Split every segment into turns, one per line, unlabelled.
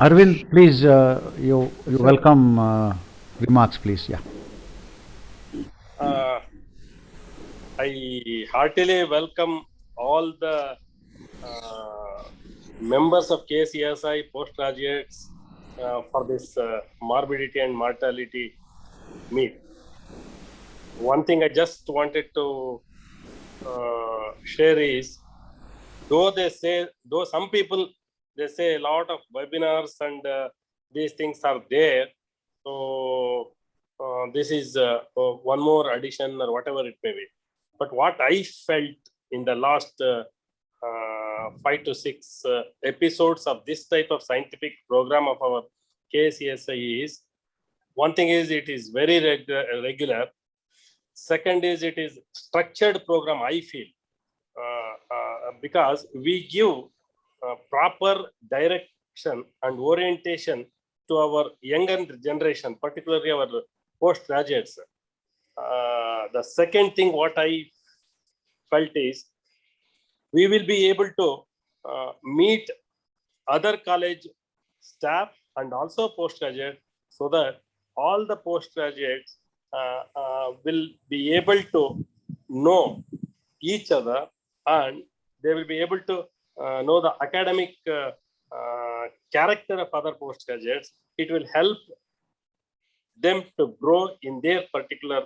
Arvind, please, you
Sir,
welcome remarks, please. Yeah.
Uh, I heartily welcome all the uh, members of KCSI postgraduates for this morbidity and mortality meet. One thing I just wanted to share is, though some people they say a lot of webinars and these things are there, so this is one more addition or whatever it may be. But what I felt in the last 5 to 6 episodes of this type of scientific program of our KCSI is, one thing is it is very regular. Second is it is structured program, I feel, because we give proper direction and orientation to our younger generation, particularly our postgraduates. The second thing what I felt is we will be able to meet other college staff and also postgraduate, so that all the postgraduates will be able to know each other, and they will be able to know the academic character of other postgraduates. It will help them to grow in their particular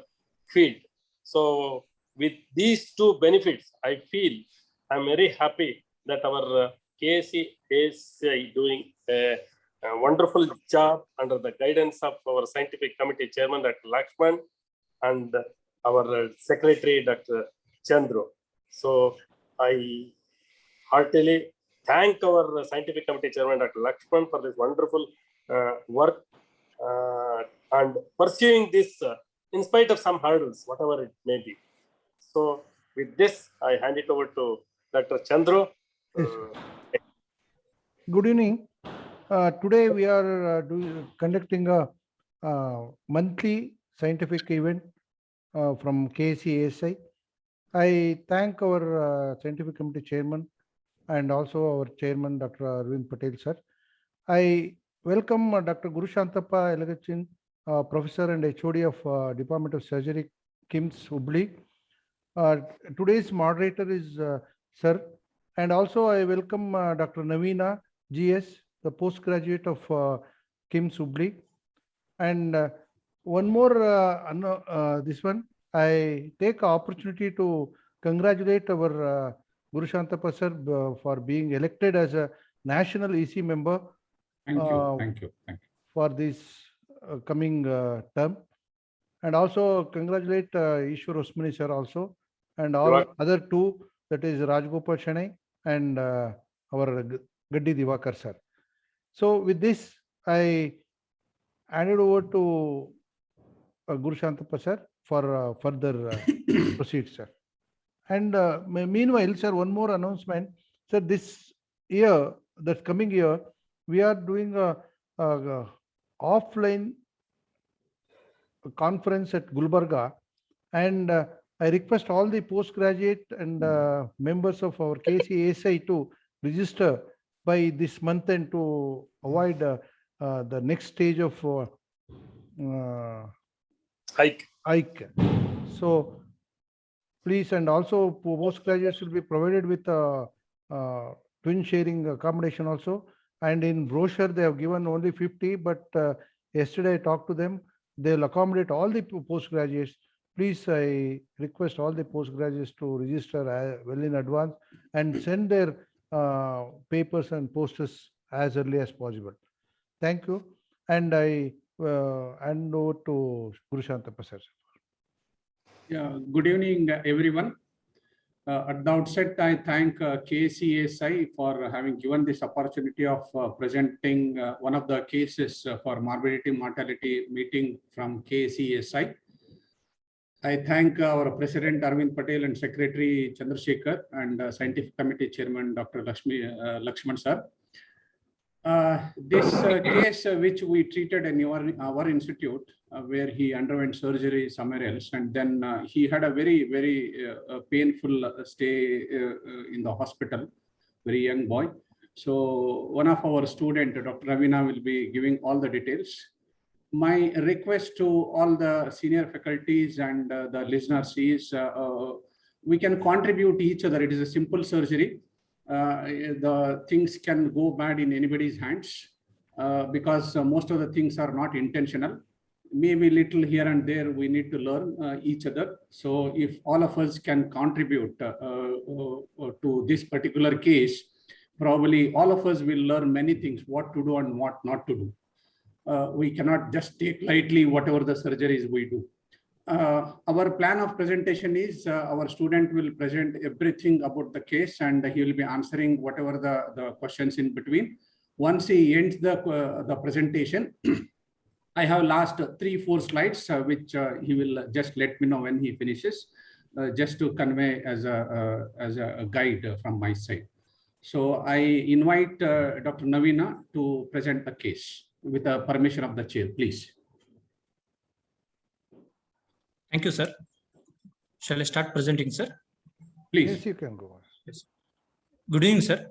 field. So with these two benefits, I feel I'm very happy that our KC is doing a wonderful job under the guidance of our scientific committee chairman, Dr. Lakshman, and our secretary, Dr. Chandru. So I heartily thank our scientific committee chairman, Dr. Lakshman, for this wonderful work and pursuing this in spite of some hurdles, whatever it may be. So with this, I hand it over to Dr. Chandru.
yes. Good evening. Today we are conducting a monthly scientific event from KCSI. I thank our scientific committee chairman and also our chairman, Dr. Arvind Patel, sir. I welcome Dr. Guru Shantappa Elagachin, professor and HOD of Department of Surgery, KIMS Hubli. Today's moderator is sir, and also I welcome Dr. Navina GS, the postgraduate of KIMS Hubli. And one more, this one, I take opportunity to congratulate our Guru Shantappa sir for being elected as a national EC member.
Thank you.
For this coming term. And also congratulate Ishwar Osmani sir also, and all other two, that is Rajgopal Shanai and our Gaddi Divakar sir. So with this, I handed over to Guru Shantappa sir for further proceed, sir. And meanwhile, sir, one more announcement. Sir, this year, that coming year, we are doing a offline conference at Gulbarga, and I request all the postgraduate and members of our KCSI to register by this month and to avoid the next stage of hike. So please, and also postgraduates will be provided with twin sharing accommodation also. And in brochure, they have given only 50, but yesterday I talked to them. They'll accommodate all the postgraduates. Please, I request all the postgraduates to register well in advance and send their papers and posters as early as possible. Thank you. And I hand over to Guru Shantappa sir.
Yeah, good evening, everyone. At the outset, I thank KCSI for having given this opportunity of presenting one of the cases for morbidity mortality meeting from KCSI. I thank our President Arvind Patel and Secretary Chandrasekhar and Scientific Committee Chairman Dr. Lakshman sir. This case which we treated in our institute, where he underwent surgery somewhere else, and then he had a very, very painful stay in the hospital, very young boy. So one of our student, Dr. Ravina, will be giving all the details. My request to all the senior faculties and the listeners is we can contribute each other. It is a simple surgery. The things can go bad in anybody's hands because most of the things are not intentional. Maybe little here and there we need to learn each other. So if all of us can contribute to this particular case, probably all of us will learn many things, what to do and what not to do. We cannot just take lightly whatever the surgeries we do. Our plan of presentation is our student will present everything about the case and he will be answering whatever the questions in between. Once he ends the presentation, I have last 3-4 slides, which he will just let me know when he finishes, just to convey as a guide from my side. So I invite Dr. Navina to present the case with the permission of the chair, please.
Thank you, sir. Shall I start presenting, sir?
Please.
Yes, you can go on.
Yes. Good evening, sir.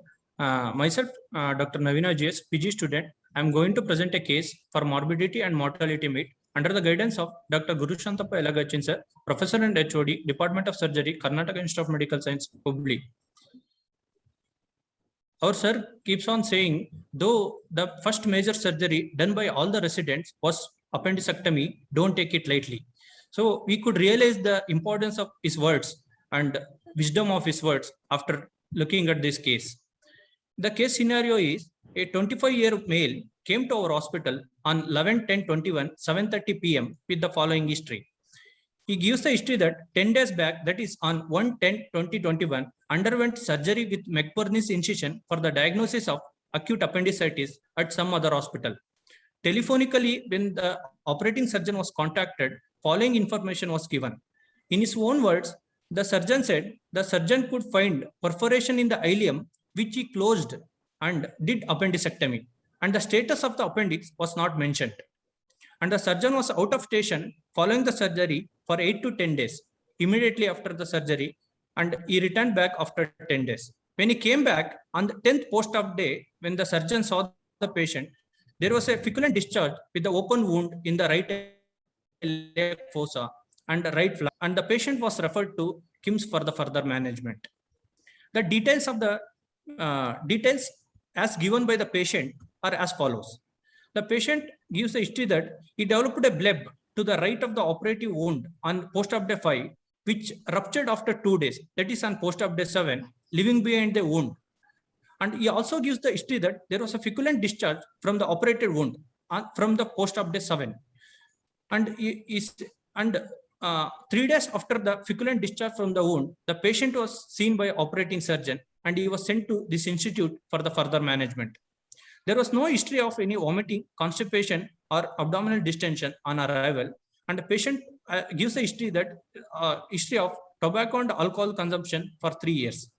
Myself, Dr. Navina GS, PG student. I am going to present a case for morbidity and mortality myth under the guidance of Dr. Guru Shantappa Elagachin, sir, Professor and HOD, Department of Surgery, Karnataka Institute of Medical Science, Hubli. Our sir keeps on saying, though the first major surgery done by all the residents was appendicectomy, don't take it lightly. So we could realize the importance of his words and wisdom of his words after looking at this case. The case scenario is a 25-year male came to our hospital on 11/10/21, 7:30 p.m. with the following history. He gives the history that 10 days back, that is on 1/10/2021, underwent surgery with McBurney's incision for the diagnosis of acute appendicitis at some other hospital. Telephonically, when the operating surgeon was contacted, following information was given. In his own words, the surgeon said the surgeon could find perforation in the ileum, which he closed and did appendicectomy, and the status of the appendix was not mentioned. And the surgeon was out of station following the surgery for 8 to 10 days, immediately after the surgery, and he returned back after 10 days. When he came back on the 10th post-op day, when the surgeon saw the patient, there was a feculent discharge with the open wound in the right iliac fossa and the right flank, and the patient was referred to KIMS for the further management. The details of the details as given by the patient are as follows. The patient gives the history that he developed a bleb to the right of the operative wound on post-op day 5, which ruptured after 2 days, that is on post-op day 7, leaving behind the wound. And he also gives the history that there was a feculent discharge from the operated wound from the post-op day 7. And 3 days after the feculent discharge from the wound, the patient was seen by operating surgeon and he was sent to this institute for the further management. There was no history of any vomiting, constipation, or abdominal distension on arrival, and the patient gives a history that history of tobacco and alcohol consumption for 3 years.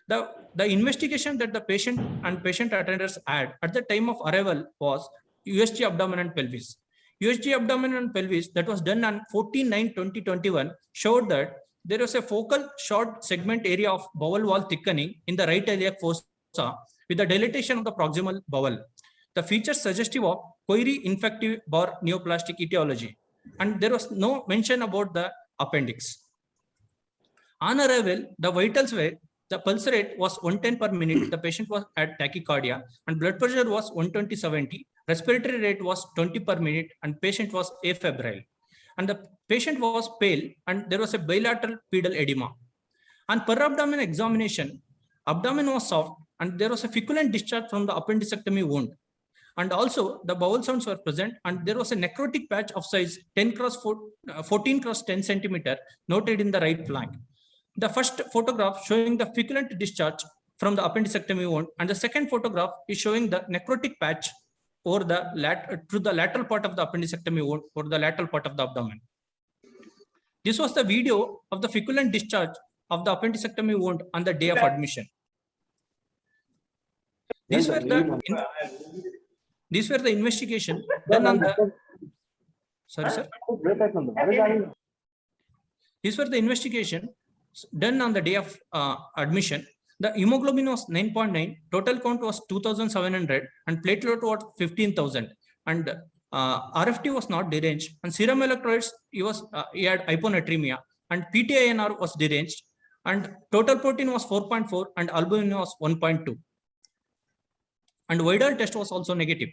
The investigation that the patient and patient attenders had at the time of arrival was USG abdomen and pelvis. USG abdomen and pelvis that was done on 14/9/2021 showed that there was a focal short segment area of bowel wall thickening in the right iliac fossa with the dilatation of the proximal bowel. The features suggestive of coiry infective or neoplastic etiology, and there was no mention about the appendix. On arrival, the vitals were the pulse rate was 110 per minute, the patient was at tachycardia, and blood pressure was 120/70, respiratory rate was 20 per minute, and patient was afebrile. And the patient was pale, and there was a bilateral pedal edema. On per abdomen examination, abdomen was soft, and there was a feculent discharge from the appendicectomy wound. And also the bowel sounds were present, and there was a necrotic patch of size 14 cross 10 centimeter noted in the right flank. The first photograph showing the feculent discharge from the appendicectomy wound, and the second photograph is showing the necrotic patch over the lateral part of the appendicectomy wound or the lateral part of the abdomen. This was the video of the feculent discharge of the appendicectomy wound on the day of admission. These were the investigation done on the. Sorry, sir. These were the investigation done on the day of admission, The hemoglobin was 9.9, total count was 2,700, and platelet was 15,000. And RFT was not deranged, and serum electrolytes he had hyponatremia, and PTINR was deranged, and total protein was 4.4, and albumin was 1.2, and Widal test was also negative.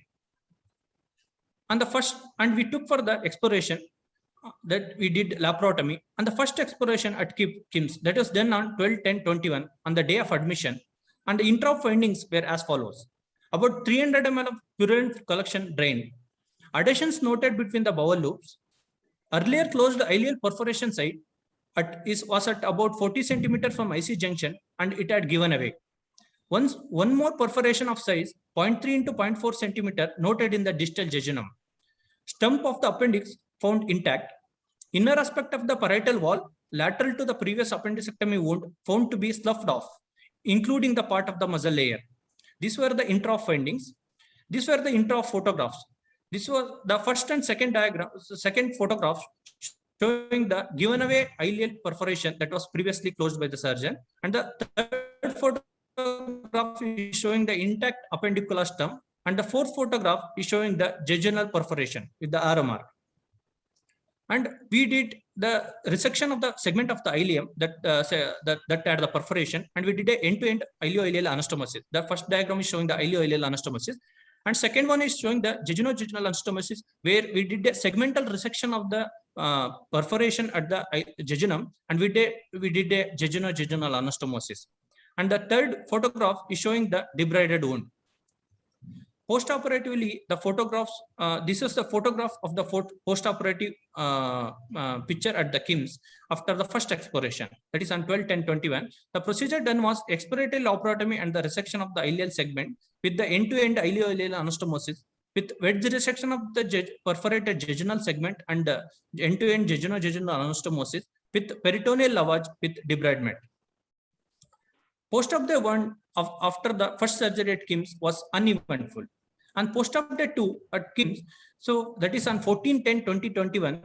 And we took for the exploration that we did laparotomy, and the first exploration at KIMS that was done on 12/10/21 on the day of admission, and the intra findings were as follows: about 300 ml of purulent collection drained, adhesions noted between the bowel loops, earlier closed ileal perforation site was at about 40 centimeter from IC junction, and it had given away. One more perforation of size 0.3 into 0.4 centimeter noted in the distal jejunum. Stump of the appendix found intact. Inner aspect of the parietal wall lateral to the previous appendicectomy wound found to be sloughed off, including the part of the muscle layer. These were the intra findings. These were the intra photographs. This was the first and second photographs showing the given away ileal perforation that was previously closed by the surgeon, and the third photograph is showing the intact appendicular stump, and the fourth photograph is showing the jejunal perforation with the arrow mark. And we did the resection of the segment of the ileum that had the perforation, and we did an end-to-end ileo-ileal anastomosis. The first diagram is showing the ileo-ileal anastomosis, and second one is showing the jejunal anastomosis, where we did a segmental resection of the perforation at the jejunum, and we did a jejunal anastomosis. And the third photograph is showing the debrided wound. Postoperatively, the photographs, this is the photograph of the postoperative picture at the KIMS after the first exploration, that is on 12/10/21. The procedure done was expiratory laparotomy and the resection of the ileal segment with the end-to-end ileo-ileal anastomosis, with wedge resection of the perforated jejunal segment and the end-to-end jejunal anastomosis with peritoneal lavage with debridement. Post-op day 1 after the first surgery at KIMS was uneventful. And post-op day 2 at KIMS, so that is on 14/10/2021,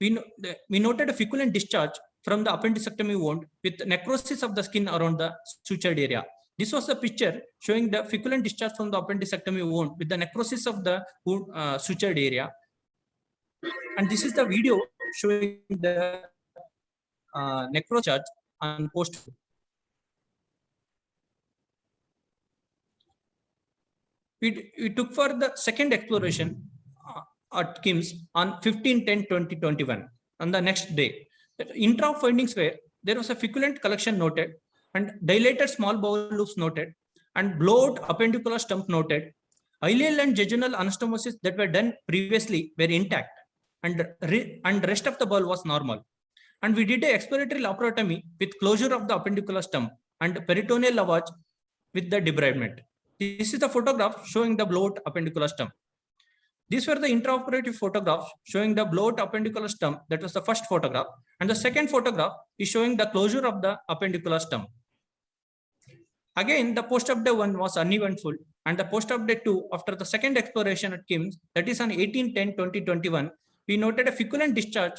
we noted a feculent discharge from the appendicectomy wound with necrosis of the skin around the sutured area. This was the picture showing the feculent discharge from the appendicectomy wound with the necrosis of the wound, sutured area. And this is the video showing the necrosis on post. We took for the second exploration at KIMS on 15/10/2021 on the next day. The intra findings were there was a feculent collection noted, and dilated small bowel loops noted, and blowout appendicular stump noted. Ileal and jejunal anastomosis that were done previously were intact, and rest of the bowel was normal. And we did a expiratory laparotomy with closure of the appendicular stump and peritoneal lavage with the debridement. This is the photograph showing the blowout appendicular stump. These were the intraoperative photographs showing the blowout appendicular stump. That was the first photograph. And the second photograph is showing the closure of the appendicular stump. Again, the post-op day 1 was uneventful, and the post-op day 2 after the second exploration at KIMS, that is on 18/10/2021, we noted a feculent discharge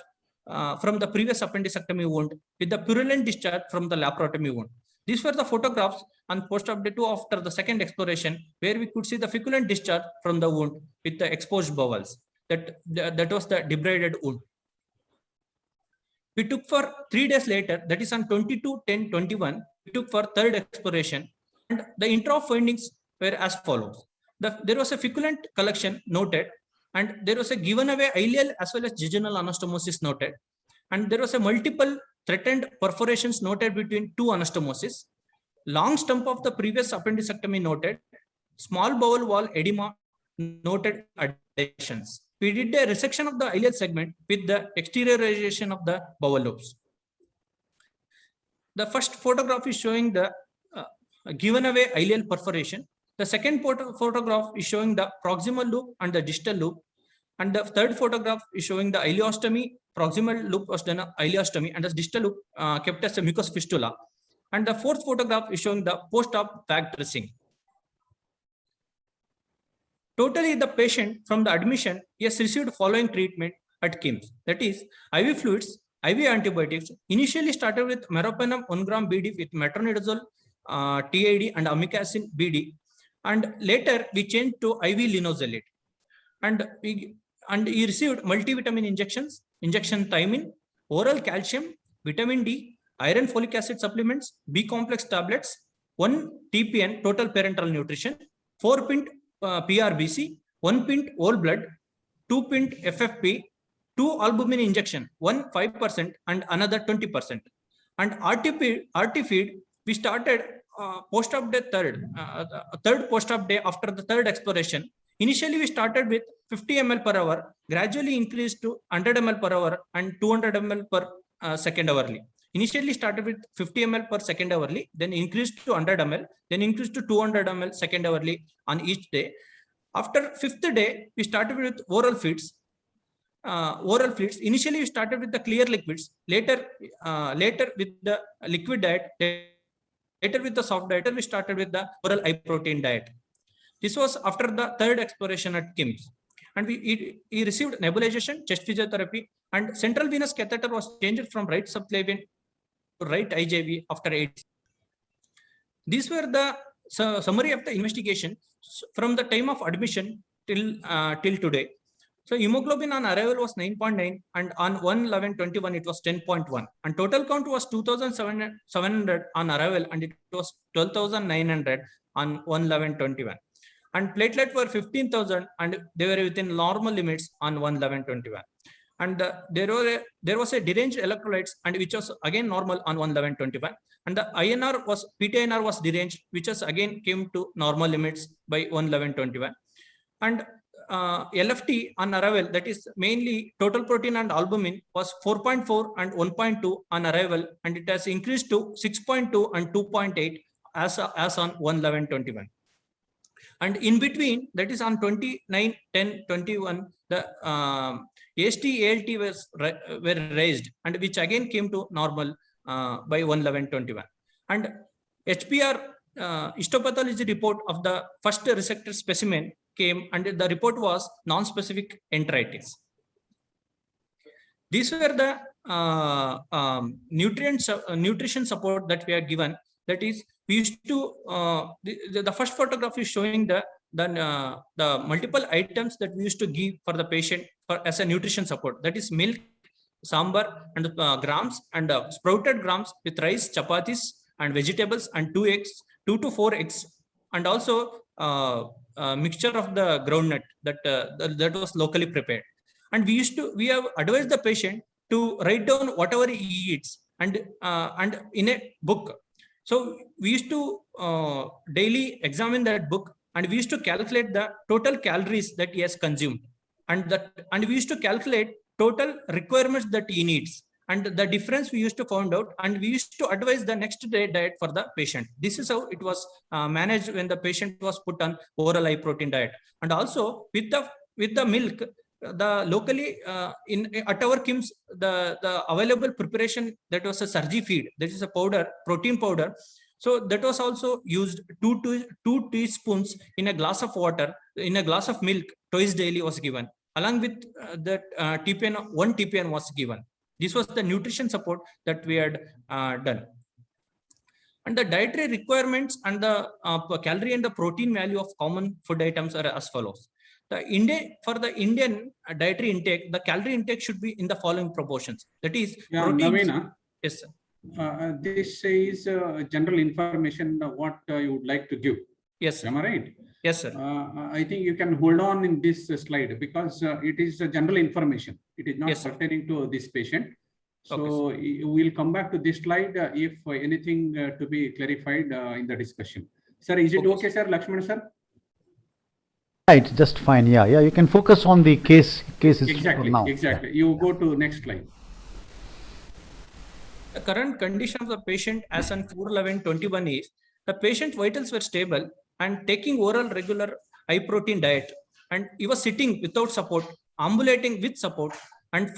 from the previous appendicectomy wound with the purulent discharge from the laparotomy wound. These were the photographs on post-op day 2 after the second exploration, where we could see the feculent discharge from the wound with the exposed bowels. That was the debrided wound. We took for 3 days later, that is on 22/10/21, we took for third exploration, and the intra findings were as follows. There was a feculent collection noted, and there was a given away ileal as well as jejunal anastomosis noted, and there was a multiple threatened perforations noted between 2 anastomosis, long stump of the previous appendicectomy noted, small bowel wall edema noted adhesions. We did a resection of the ileal segment with the exteriorization of the bowel loops. The first photograph is showing the given away ileal perforation. The second photograph is showing the proximal loop and the distal loop. And the third photograph is showing the ileostomy. Proximal loop was done ileostomy, and the distal loop kept as a mucous fistula. And the fourth photograph is showing the post-op bag dressing. Totally, the patient from the admission has received following treatment at KIMS. That is, IV fluids, IV antibiotics, initially started with meropenem 1 gram BD with metronidazole TID and amikacin BD. And later we changed to IV linozolate. And he received multivitamin injections, injection thiamine, oral calcium, vitamin D, iron folic acid supplements, B complex tablets, 1 TPN, total parenteral nutrition, 4 pint PRBC, 1 pint whole blood, 2 pint FFP, 2 albumin injection, one 5% and another 20%. And RT feed, we started post-op day third post-op day after the third exploration. Initially, we started with 50 ml per hour, gradually increased to 100 ml per hour and 200 ml per second hourly. Initially started with 50 ml per second hourly, then increased to 100 ml, then increased to 200 ml second hourly on each day. After 5th day, we started with oral feeds. Initially, we started with the clear liquids. Later with the liquid diet. Later with the soft diet, we started with the oral high protein diet. This was after the third exploration at KIMS. And he received nebulization, chest physiotherapy, and central venous catheter was changed from right subclavian to right IJV after 8. These were the summary of the investigation from the time of admission till today. So hemoglobin on arrival was 9.9 and on 1/11/21 it was 10.1 and total count was 2,700 on arrival and it was 12,900 on 1/11/21 and platelet were 15,000 and they were within normal limits on 1/11/21 and there was a deranged electrolytes and which was again normal on 1/11/21 and the INR was PTINR was deranged which was again came to normal limits by 1/11/21 and LFT on arrival, that is mainly total protein and albumin, was 4.4 and 1.2 on arrival, and it has increased to 6.2 and 2.8 as on 1/11/21. And in between, that is on 29/10/21, the AST ALT were raised, and which again came to normal by 1/11/21. And HPR histopathology report of the first resected specimen came and the report was non-specific enteritis. These were the nutrition support that we are given. That is, we used to the first photograph is showing the multiple items that we used to give for the patient as a nutrition support. That is milk, sambar, and grams and sprouted grams with rice, chapatis, and vegetables, and 2 eggs, 2 to 4 eggs, and also mixture of the groundnut that was locally prepared. And we have advised the patient to write down whatever he eats and in a book. So we used to daily examine that book and we used to calculate the total calories that he has consumed and we used to calculate total requirements that he needs. And the difference we used to find out and we used to advise the next day diet for the patient. This is how it was managed when the patient was put on oral high protein diet. And also with the milk, the locally at our KIMS, the available preparation, that was a Surgi feed, that is a powder, protein powder. So that was also used 2 teaspoons in a glass of water, in a glass of milk twice daily was given. Along with that TPN, 1 TPN was given. This was the nutrition support that we had done. And the dietary requirements and the calorie and the protein value of common food items are as follows. For the Indian dietary intake, the calorie intake should be in the following proportions. That is,
Navina,
yes, sir.
This is general information what you would like to give.
Yes, sir.
Am I right?
Yes, sir.
I think you can hold on in this slide because it is general information. It is not
Yes,
pertaining to this patient. So
Okay,
we'll come back to this slide if anything to be clarified in the discussion. Sir, is it okay, sir? Lakshman, sir?
Right, just fine. Yeah, you can focus on the cases
Exactly,
now.
exactly. You go to next slide.
The current condition of the patient as on 4/11/21 is the patient's vitals were stable and taking oral regular high protein diet, and he was sitting without support, ambulating with support, and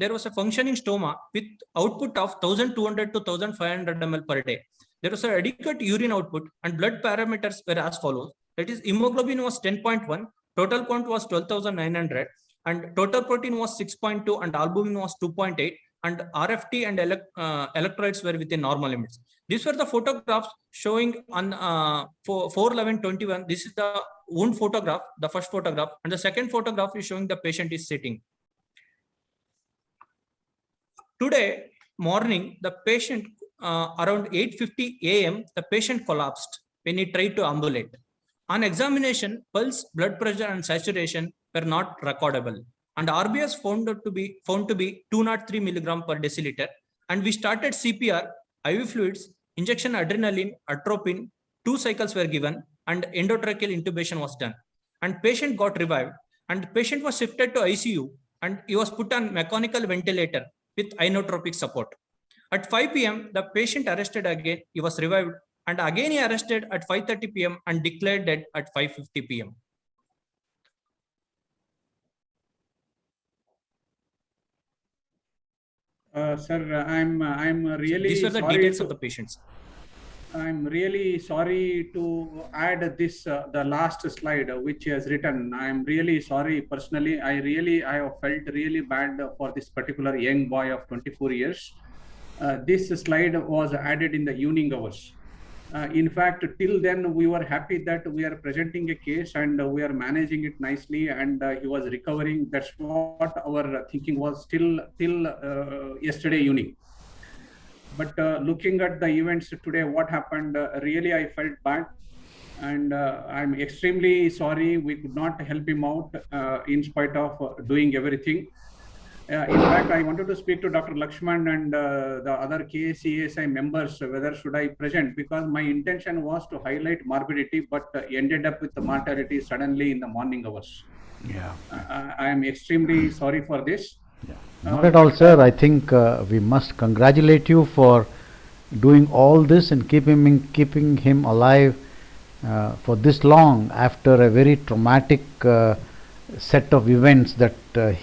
there was a functioning stoma with output of 1,200 to 1,500 ml per day. There was an adequate urine output and blood parameters were as follows. That is, hemoglobin was 10.1, total count was 12,900, and total protein was 6.2 and albumin was 2.8, and RFT and electrolytes were within normal limits. These were the photographs showing on 4/11/21. This is the wound photograph, the first photograph, and the second photograph is showing the patient is sitting. Today morning, the patient around 8:50 a.m. the patient collapsed when he tried to ambulate. On examination, pulse, blood pressure, and saturation were not recordable, and RBS found to be 203 milligram per deciliter. And we started CPR, IV fluids, injection adrenaline, atropine. 2 cycles were given, and endotracheal intubation was done. And patient got revived, and patient was shifted to ICU, and he was put on mechanical ventilator with inotropic support. At 5 p.m., the patient arrested again. He was revived, and again he arrested at 5:30 p.m. and declared dead at 5:50 p.m.
Sir, I'm really
These were the
sorry
details
to-
of the patients.
I'm really sorry to add this, the last slide, which has written. I'm really sorry personally. I have felt really bad for this particular young boy of 24 years. This slide was added in the evening hours. In fact, till then, we were happy that we are presenting a case and we are managing it nicely, and he was recovering. That's what our thinking was till yesterday evening. But looking at the events today, what happened, really I felt bad, and I'm extremely sorry we could not help him out in spite of doing everything. In fact, I wanted to speak to Dr. Lakshman and the other KCSI members, whether should I present, because my intention was to highlight morbidity, but ended up with the mortality suddenly in the morning hours.
Yeah.
I am extremely sorry for this.
Not at all, sir. I think we must congratulate you for doing all this and keeping him alive for this long after a very traumatic set of events that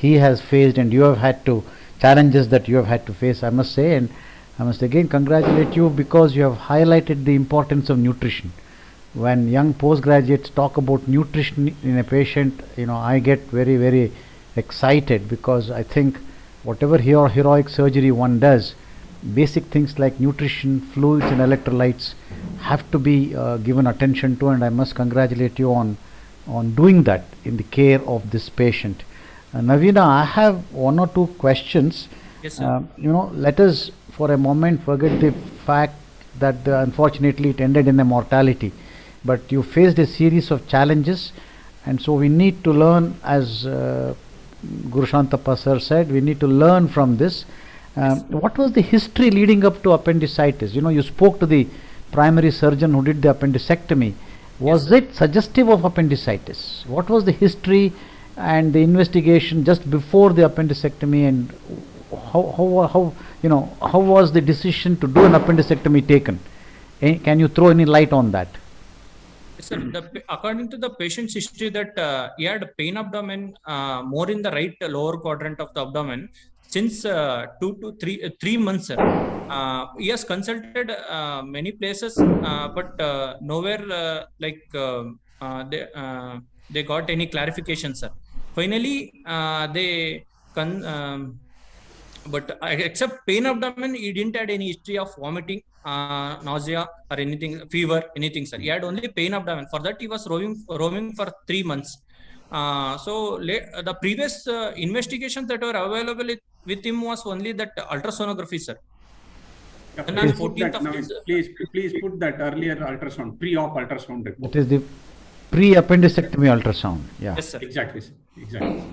he has faced, and you have had to challenges that you have had to face, I must say. And I must again congratulate you because you have highlighted the importance of nutrition. When young postgraduates talk about nutrition in a patient, I get very, very excited, because I think whatever heroic surgery one does, basic things like nutrition, fluids and electrolytes have to be given attention to, and I must congratulate you on doing that in the care of this patient. Navina, I have 1 or 2 questions.
Yes, sir.
Let us for a moment forget the fact that unfortunately it ended in a mortality, but you faced a series of challenges, and so we need to learn, as Guru Shantappa sir said, we need to learn from this. What was the history leading up to appendicitis? You spoke to the primary surgeon who did the appendicectomy. Was it suggestive of appendicitis? What was the history and the investigation just before the appendicectomy, and how was the decision to do an appendicectomy taken? Can you throw any light on that?
Sir, according to the patient's history, that he had pain abdomen more in the right lower quadrant of the abdomen since 2 to 3 months, sir. He has consulted many places, but nowhere they got any clarification, sir. Finally, but except pain abdomen, he didn't have any history of vomiting, nausea or anything, fever, anything, sir. He had only pain abdomen. For that, he was roaming for 3 months. So the previous investigations that were available with him was only that ultrasonography, sir.
Yeah,
And on
please put
14th
that
of
now,
this,
please put that earlier ultrasound, pre-op ultrasound report.
That is the pre-appendicectomy ultrasound. Yeah.
yes, sir.
Exactly, sir. Exactly.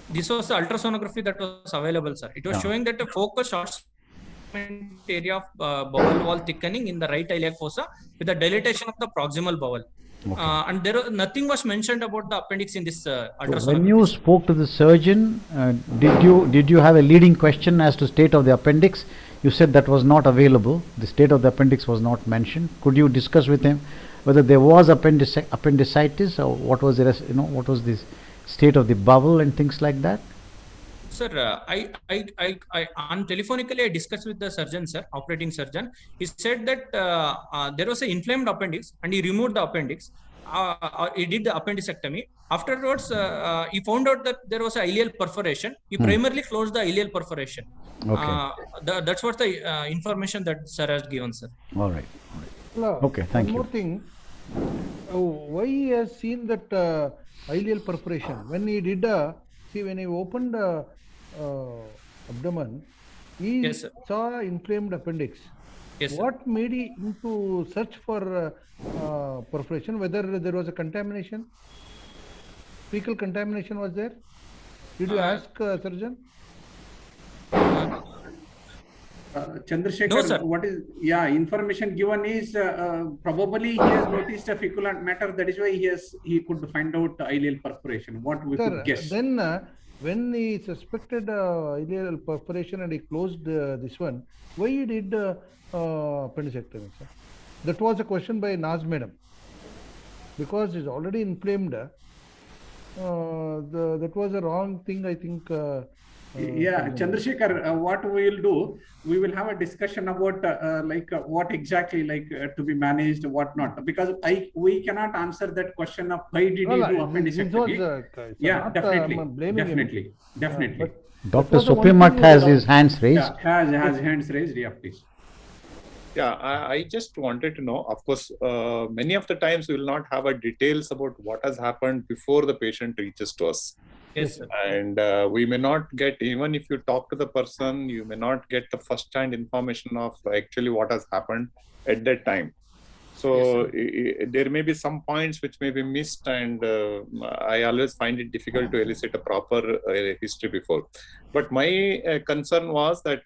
This was the ultrasonography that was available, sir. It was showing that a focused short area of bowel wall thickening in the right iliac fossa with the dilatation of the proximal bowel.
Okay.
And nothing was mentioned about the appendix in this ultrasonography.
When you spoke to the surgeon, did you have a leading question as to state of the appendix? You said that was not available. The state of the appendix was not mentioned. Could you discuss with him whether there was appendicitis, or what was what was the state of the bowel and things like that?
Sir, I on telephonically I discussed with the surgeon, sir, operating surgeon. He said that there was an inflamed appendix and he removed the appendix. he did the appendectomy. Afterwards, he found out that there was a ileal perforation. He primarily closed the ileal perforation.
Okay.
That's what the information that sir has given, sir.
All right. Okay, thank
one
you.
more thing. Why he has seen that ileal perforation? When he did, when he opened abdomen, he
Yes, sir.
saw inflamed appendix.
Yes, sir.
What made him to search for perforation? Whether there was a contamination, fecal contamination was there? Did you ask surgeon?
Chandrasekhar,
No, sir.
what is, information given is probably he has noticed a fecal matter. That is why he could find out ileal perforation. What we could guess.
Then when he suspected ileal perforation and he closed this one, why he did appendicectomy, sir? That was a question by Naz madam. Because it's already inflamed. That was a wrong thing, I think.
Chandrasekhar, what we will do, we will have a discussion about what exactly to be managed, what not. Because we cannot answer that question of why did he do appendicectomy. Definitely.
Dr. Suprimat has his hands raised.
Has hands raised. Yeah, please.
Yeah, I just wanted to know, of course, many of the times we will not have a details about what has happened before the patient reaches to us.
Yes, sir.
And we may not get, even if you talk to the person, you may not get the first-hand information of actually what has happened at that time. So there may be some points which may be missed, and I always find it difficult to elicit a proper history before. But my concern was that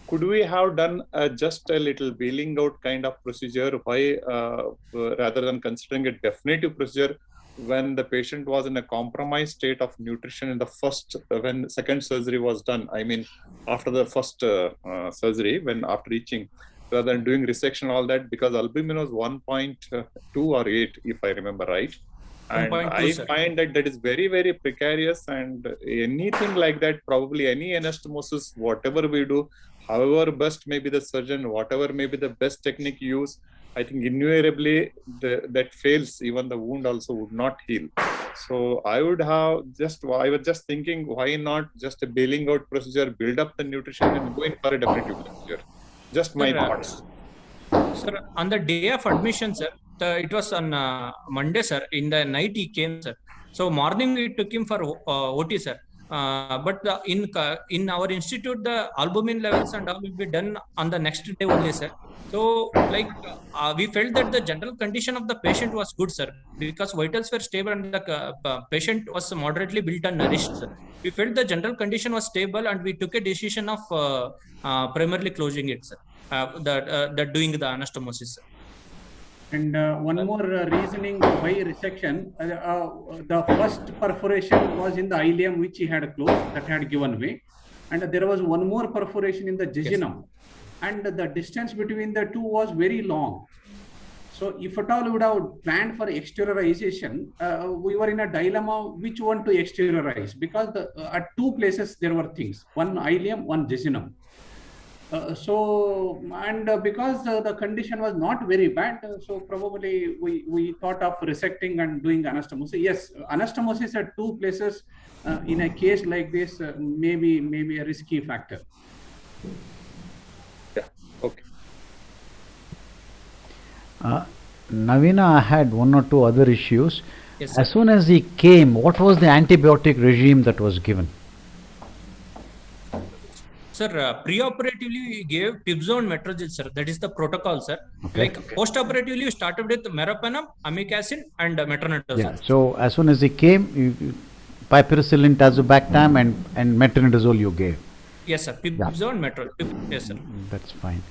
could we have done just a little bailing out kind of procedure? Why, rather than considering a definitive procedure, when the patient was in a compromised state of nutrition in the when second surgery was done, I mean, after the first surgery, after reaching, rather than doing resection, all that, because albumin was 1.2 or 8, if I remember right. And I find that is very, very precarious, and anything like that, probably any anastomosis, whatever we do, however best may be the surgeon, whatever may be the best technique used, I think invariably that fails, even the wound also would not heal. So I was just thinking, why not just a bailing out procedure, build up the nutrition and go in for a definitive procedure. Just my thoughts.
Sir, on the day of admission, sir, it was on Monday, sir. In the night he came, sir. So morning we took him for OT, sir. But in our institute, the albumin levels and all will be done on the next day only, sir. So we felt that the general condition of the patient was good, sir, because vitals were stable and the patient was moderately built and nourished, sir. We felt the general condition was stable and we took a decision of primarily closing it, sir. Doing the anastomosis, sir.
And one more reasoning why resection, the first perforation was in the ileum, which he had closed, that had given way. And there was one more perforation in the jejunum. Yes. And the distance between the two was very long. So if at all we would have planned for exteriorization, we were in a dilemma which one to exteriorize, because at two places there were things, one ileum, one jejunum. Because the condition was not very bad, so probably we thought of resecting and doing anastomosis. Yes, anastomosis at two places in a case like this may be a risky factor.
Yeah, okay.
Navina, I had one or two other issues.
Yes, sir.
As soon as he came, what was the antibiotic regime that was given?
Sir, preoperatively we gave Pibzone Metrozil, sir. That is the protocol, sir.
Okay.
Post-operatively we started with meropenem, amikacin, and metronidazole.
Yeah. So as soon as he came, piperacillin, tazobactam, and metronidazole you gave.
Yes, sir. Pibzone, Metrozil. Yes, sir.
That's fine.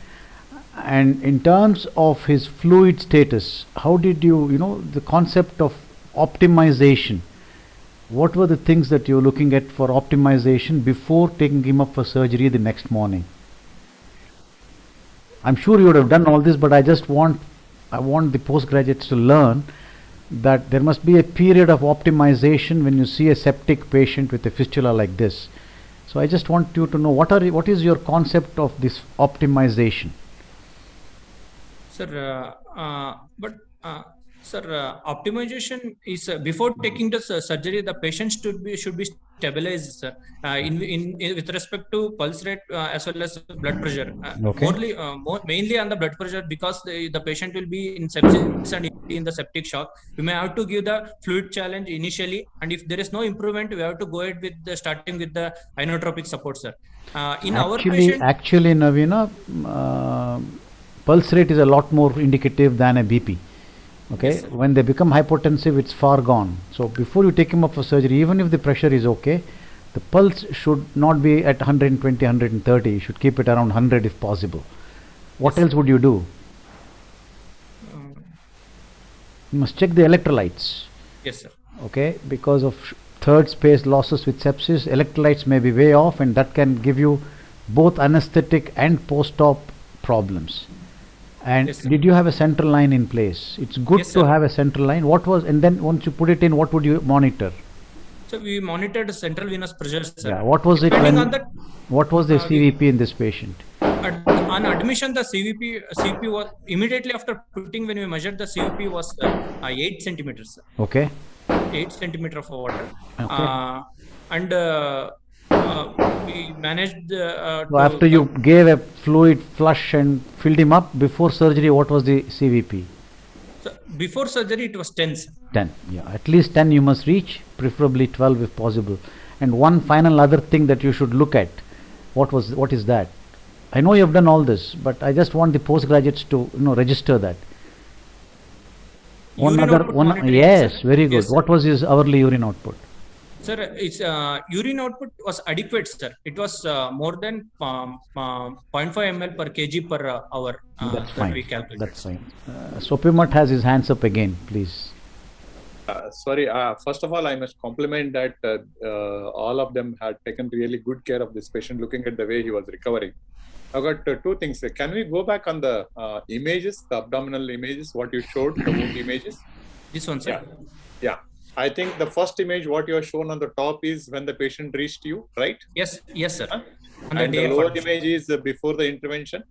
And in terms of his fluid status, how did you, the concept of optimization, what were the things that you were looking at for optimization before taking him up for surgery the next morning? I'm sure you would have done all this, but I want the postgraduates to learn that there must be a period of optimization when you see a septic patient with a fistula like this. So I just want you to know what is your concept of this optimization?
Sir, Sir, optimization is before taking the surgery, the patient should be stabilized, sir. In with respect to pulse rate as well as blood pressure.
Okay.
Mainly on the blood pressure, because the patient will be in sepsis and in the septic shock. We may have to give the fluid challenge initially, and if there is no improvement, we have to go ahead with starting with the inotropic support, sir. In our patient,
Actually, Navina, pulse rate is a lot more indicative than a BP. Okay,
Yes, sir.
when they become hypotensive, it's far gone. So before you take him up for surgery, even if the pressure is okay, the pulse should not be at 120, 130. You should keep it around 100 if possible. What else would you do? You must check the electrolytes.
yes, sir.
Okay, because of third space losses with sepsis, electrolytes may be way off, and that can give you both anesthetic and post-op problems. And
Yes, sir.
did you have a central line in place? It's good
Yes,
to
sir.
have a central line. What was, and then once you put it in, what would you monitor?
So we monitored central venous pressure, sir.
Yeah, what was it
Depending
when,
on the
what was the
we-
CVP in this patient?
on admission, the CVP was immediately after putting, when we measured the CVP was 8 centimeters, sir.
Okay,
8 centimeter of water.
Okay.
And we managed
so after you gave a fluid flush and filled him up before surgery, what was the CVP?
so before surgery it was 10, sir.
10, yeah, at least 10 you must reach, preferably 12 if possible. And one final other thing that you should look at, what is that? I know you have done all this, but I just want the postgraduates to register that.
Urine output monitoring,
Yes,
sir.
very good.
Yes, sir.
What was his hourly urine output?
Sir, its urine output was adequate, sir. It was more than 0.5 ml per kg per hour.
That's
that
fine.
we calculated.
That's fine. Sopimat has his hands up again, please.
Sorry, first of all, I must compliment that all of them had taken really good care of this patient, looking at the way he was recovering. I've got two things. Can we go back on the images, the abdominal images, what you showed, the wound images?
This one, sir.
Yeah. I think the first image, what you have shown on the top is when the patient reached you, right?
Yes, sir. On
And
day
the lower
40.
image is before the intervention.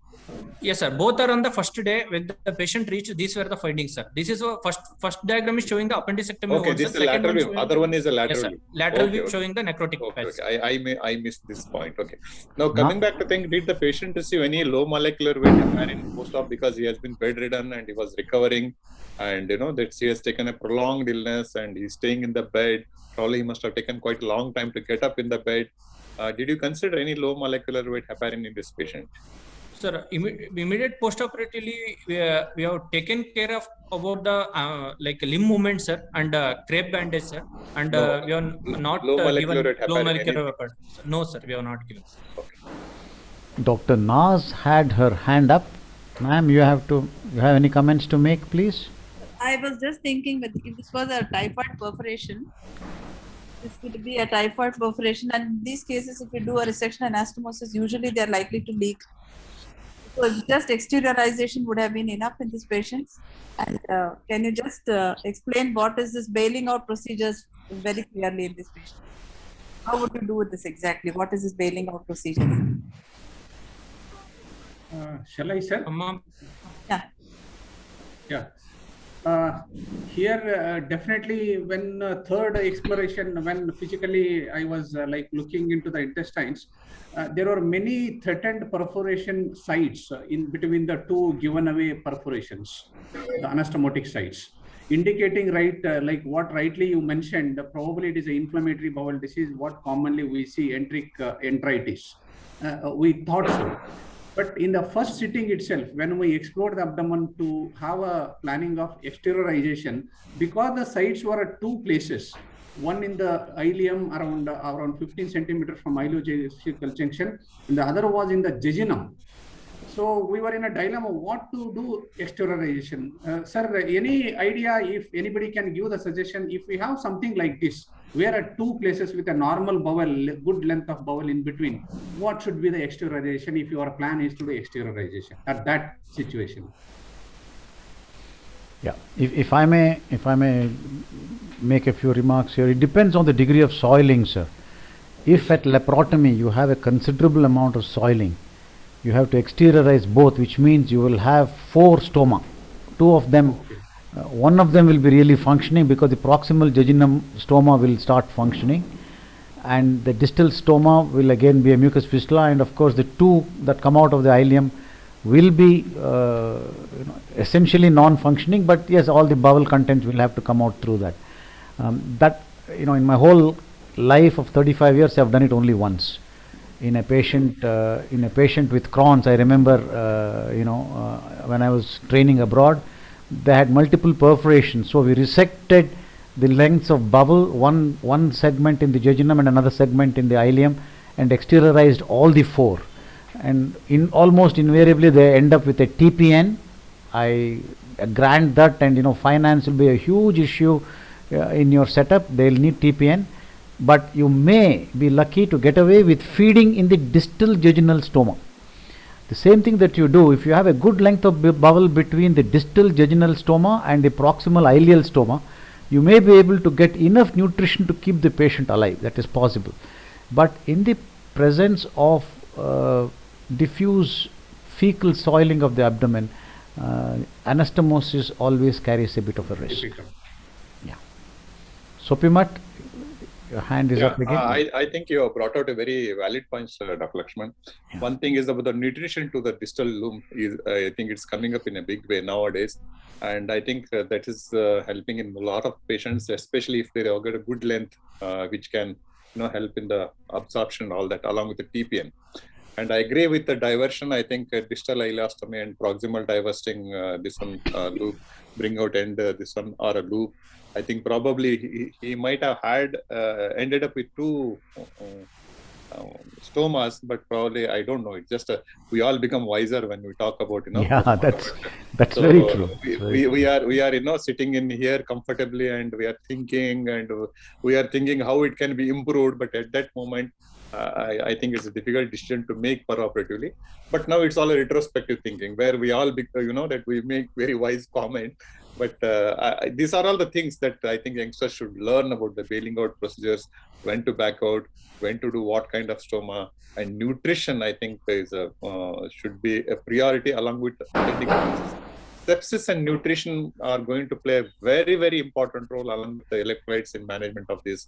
Yes, sir. Both are on the first day when the patient reached. These were the findings, sir. This is a first diagram is showing the appendectomy.
Okay,
wound,
this
sir.
is a
Second
lateral
one
view.
showing
Other one is a
Yes,
lateral
sir.
view.
Lateral
Okay,
view
okay.
showing the necrotic
Okay,
patch.
okay. I missed this point. Okay. Now coming back to think, did the patient receive any low molecular weight heparin post-op because he has been bedridden and he was recovering, and that he has taken a prolonged illness and he's staying in the bed. Probably he must have taken quite a long time to get up in the bed. Did you consider any low molecular weight heparin in this patient?
Sir, immediate post-operatively, we have taken care of about the like limb movement, sir, and crepe bandage, sir, and
No.
we have not
Low molecular
given
weight
low
heparin,
molecular
anything?
weight. No, sir, we have not given.
Dr. Naz had her hand up. Ma'am, you have any comments to make, please?
I was just thinking that if this was a typhoid perforation, this could be a typhoid perforation, and in these cases, if we do a resection anastomosis, usually they are likely to leak. So just exteriorization would have been enough in these patients. And can you just explain what is this bailing out procedures very clearly in this patient? How would you do this exactly? What is this bailing out procedure?
Shall I, sir?
Yeah.
Yeah. Here, definitely, when third exploration, when physically I was like looking into the intestines, there were many threatened perforation sites in between the two given away perforations, the anastomotic sites, indicating like what rightly you mentioned, probably it is an inflammatory bowel disease, what commonly we see enteric enteritis. We thought so. But in the first sitting itself, when we explored the abdomen to have a planning of exteriorization, because the sites were at two places, one in the ileum around 15 centimeters from ileocecal junction, and the other was in the jejunum. So we were in a dilemma what to do exteriorization. Sir, any idea if anybody can give the suggestion, if we have something like this, we are at two places with a normal bowel, good length of bowel in between, what should be the exteriorization if your plan is to do exteriorization at that situation?
Yeah, if I may make a few remarks here, it depends on the degree of soiling, sir. If at laparotomy you have a considerable amount of soiling, you have to exteriorize both, which means you will have 4 stoma. 2 of them One of them will be really functioning because the proximal jejunum stoma will start functioning, and the distal stoma will again be a mucus fistula, and of course the two that come out of the ileum will be essentially non-functioning, but yes, all the bowel contents will have to come out through that. In my whole life of 35 years, I've done it only once. In a patient with Crohn's, I remember, when I was training abroad, they had multiple perforations. So we resected the lengths of bowel, one segment in the jejunum and another segment in the ileum, and exteriorized all the four. And almost invariably they end up with a TPN. I grant that, and finance will be a huge issue in your setup. They'll need TPN, but you may be lucky to get away with feeding in the distal jejunal stoma. The same thing that you do, if you have a good length of bowel between the distal jejunal stoma and the proximal ileal stoma, you may be able to get enough nutrition to keep the patient alive. That is possible. But in the presence of diffuse fecal soiling of the abdomen, anastomosis always carries a bit of a risk.
Difficult.
Yeah. Sopimat, your hand is up again.
I think you have brought out a very valid point, Dr. Lakshman.
Yeah.
One thing is about the nutrition to the distal loom. I think it's coming up in a big way nowadays. And I think that is helping in a lot of patients, especially if they have got a good length, which can help in the absorption, all that, along with the TPN. And I agree with the diversion. I think distal ileostomy and proximal divesting, this one loop, bring out end, this one, or a loop. I think probably he might have ended up with two stomas, but probably, I don't know. It's just we all become wiser when we talk about,
Yeah, that's
so
very true.
We are sitting in here comfortably, and we are thinking how it can be improved. But at that moment, I think it's a difficult decision to make operatively. But now it's all a retrospective thinking where we all, that we make very wise comment. But these are all the things that I think youngsters should learn about: the bailing out procedures, when to back out, when to do what kind of stoma, and nutrition. I think should be a priority along with technical. Sepsis and nutrition are going to play a very, very important role along with the electrolytes in management of this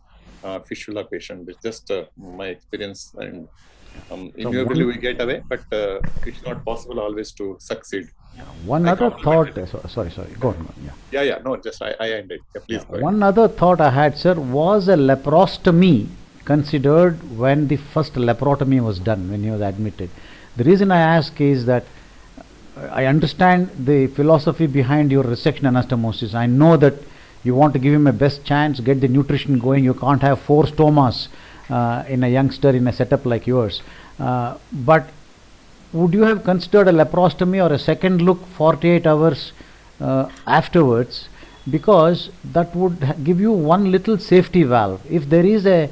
fistula patient. It's just my experience, and invariably we get away, but it's not possible always to succeed.
One other thought, sorry, go on.
Yeah, no, just I ended. Yeah, please go ahead.
One other thought I had, sir, was a laparostomy considered when the first laparotomy was done, when he was admitted? The reason I ask is that I understand the philosophy behind your resection anastomosis. I know that you want to give him a best chance, get the nutrition going. You can't have 4 stomas in a youngster in a setup like yours. But would you have considered a laparostomy or a second look 48 hours afterwards? Because that would give you one little safety valve. If there is a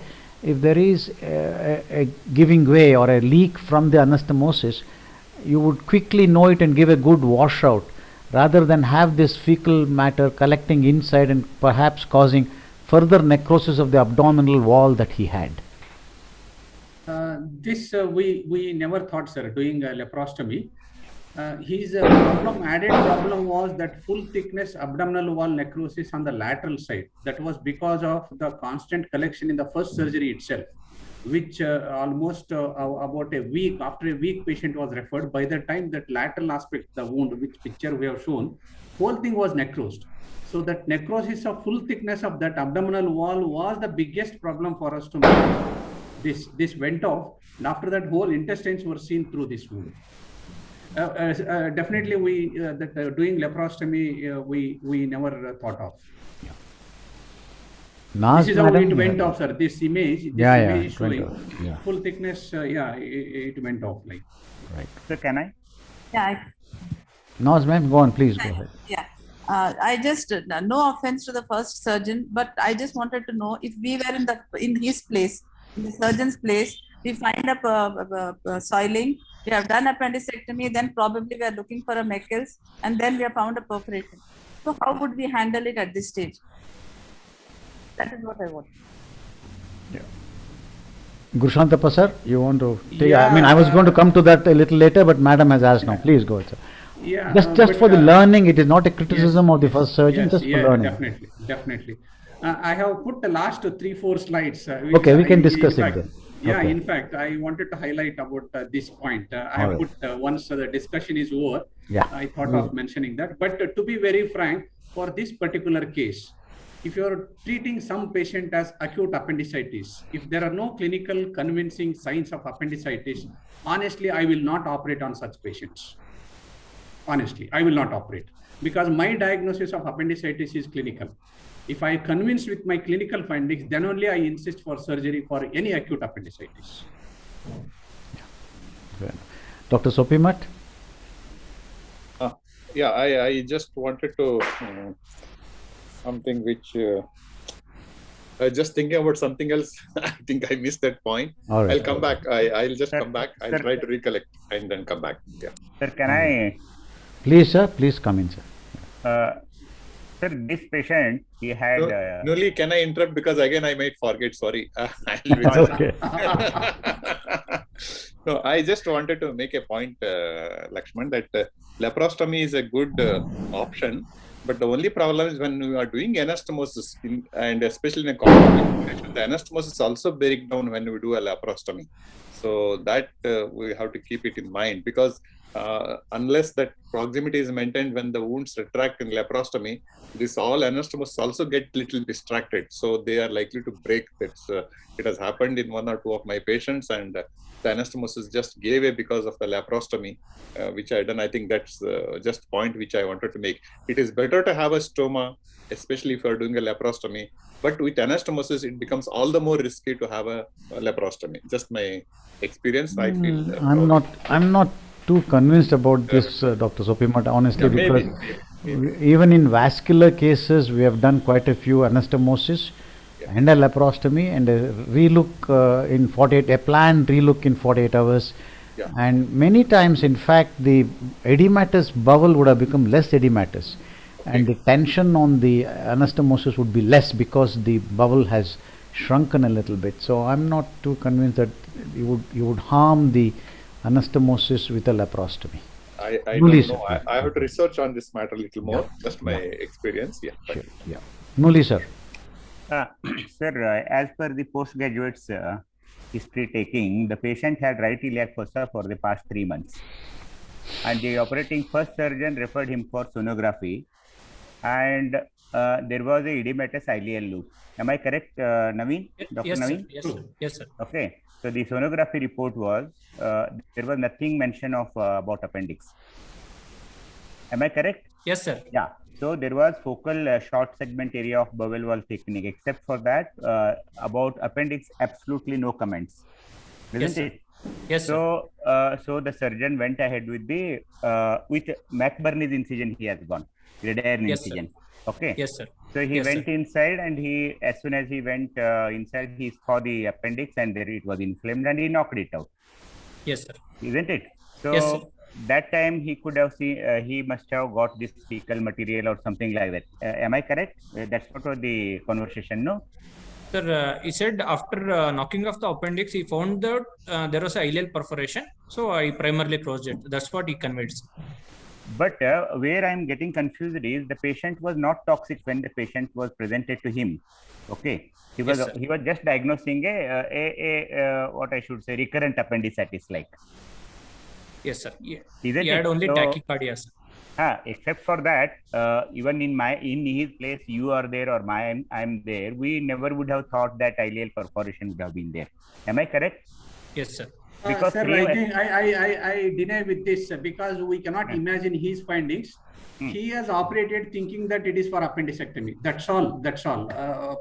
giving way or a leak from the anastomosis, you would quickly know it and give a good washout, rather than have this fecal matter collecting inside and perhaps causing further necrosis of the abdominal wall that he had.
We never thought, sir, doing a laparostomy. His added problem was that full thickness abdominal wall necrosis on the lateral side. That was because of the constant collection in the first surgery itself, which almost about a week, after a week, patient was referred. By the time that lateral aspect, the wound, which picture we have shown, whole thing was necrosed. So that necrosis of full thickness of that abdominal wall was the biggest problem for us to manage. This went off, and after that, whole intestines were seen through this wound. Definitely, doing laparostomy, we never thought of. This is how it went off, sir. This image, is showing full thickness. It went off like.
Right.
So can I?
Yeah.
Naz, ma'am, go on, please go ahead.
Yeah. I just, no offense to the first surgeon, but I just wanted to know if we were in his place, in the surgeon's place, we find up soiling, we have done appendicectomy, then probably we are looking for a Meckel's, and then we have found a perforation. So how would we handle it at this stage? That is what I want.
Yeah. Gurushantappa sir, you want to take? I mean, I was going to come to that a little later, but madam has asked now. Please go ahead, sir.
Yeah.
Just
but,
for the learning, it is not a criticism of the first surgeon,
Yes,
just for
yeah,
learning.
definitely. I have put the last 3-4 slides.
Okay, we can discuss
in
it
fact,
then.
Yeah,
Okay.
in fact, I wanted to highlight about this point. I
All
have
right.
put once the discussion is over,
Yeah.
I thought of mentioning that. But to be very frank, for this particular case, if you are treating some patient as acute appendicitis, if there are no clinical convincing signs of appendicitis, honestly, I will not operate on such patients. Honestly, I will not operate because my diagnosis of appendicitis is clinical. If I convince with my clinical findings, then only I insist for surgery for any acute appendicitis.
Good. Dr. Sopimat?
Yeah, I just wanted to something which just thinking about something else. I think I missed that point.
All right.
I'll come back. I'll just
Sir,
come back. I'll
sir.
try to recollect and then come back. Yeah.
Sir, can I,
Please, sir, please come in, sir.
sir, this patient, he had,
Nuli, can I interrupt because again I might forget. Sorry.
It's okay.
No, I just wanted to make a point, Lakshman, that laparoscopy is a good option. But the only problem is when we are doing anastomosis, and especially in a common patient, the anastomosis also breaks down when we do a laparoscopy. So that we have to keep it in mind because unless that proximity is maintained when the wounds retract in laparoscopy, this all anastomosis also get little distracted. So they are likely to break. It has happened in 1 or 2 of my patients, and the anastomosis just gave way because of the laparoscopy, which I done. I think that's just point which I wanted to make. It is better to have a stoma, especially if you are doing a laparoscopy. But with anastomosis, it becomes all the more risky to have a laparoscopy. Just my experience, I feel.
I'm not too convinced about this, Dr. Sopimat, honestly,
Yeah,
because even in vascular cases, we have done quite a few anastomosis and a laparoscopy and a relook in 48, a planned relook in 48 hours.
Yeah.
And many times, in fact, the edematous bowel would have become less edematous. And the tension on the anastomosis would be less because the bowel has shrunken a little bit. So I'm not too convinced that you would harm the anastomosis with a laparoscopy.
I
Nuli,
don't know.
sir.
I have to research on this matter a little more. Just my experience. Yeah.
Sure. Yeah. Nuli, sir.
sir, as per the postgraduate's history taking, the patient had right iliac fossa for the past 3 months. And the operating first surgeon referred him for sonography. And there was a edematous ileal loop. Am I correct, Naveen? Dr.
Yes,
Naveen?
sir. Yes, sir. Yes, sir.
Okay. So the sonography report was, there was nothing mention of about appendix. Am I correct?
Yes, sir.
Yeah. So there was focal short segment area of bowel wall thickening. Except for that, about appendix, absolutely no comments. Isn't
Yes, sir.
it?
Yes, sir.
So, so the surgeon went ahead with the with McBurney's incision. He has gone Gridiron
Yes, sir.
incision. Okay.
Yes, sir.
So he
Yes,
went
sir.
inside, and as soon as he went inside, he saw the appendix, and there it was inflamed, and he knocked it out.
Yes, sir.
Isn't it? So
Yes, sir.
that time he could have seen. He must have got this fecal material or something like that. Am I correct? That's what was the conversation, no?
Sir, he said after knocking off the appendix, he found that there was a ileal perforation. So I primarily closed it. That's what he conveyed.
But where I'm getting confused is the patient was not toxic when the patient was presented to him. Okay, he was
Yes, sir.
he was just diagnosing a what I should say recurrent appendicitis like.
Yes, sir. Yeah.
Isn't
He had
it?
only
So,
tachycardia, sir.
except for that, even in his place, you are there or I'm there. We never would have thought that ileal perforation would have been there. Am I correct?
Yes, sir.
Because
Sir, I think I deny with this because we cannot imagine his findings. He has operated thinking that it is for appendicectomy. That's all. That's all.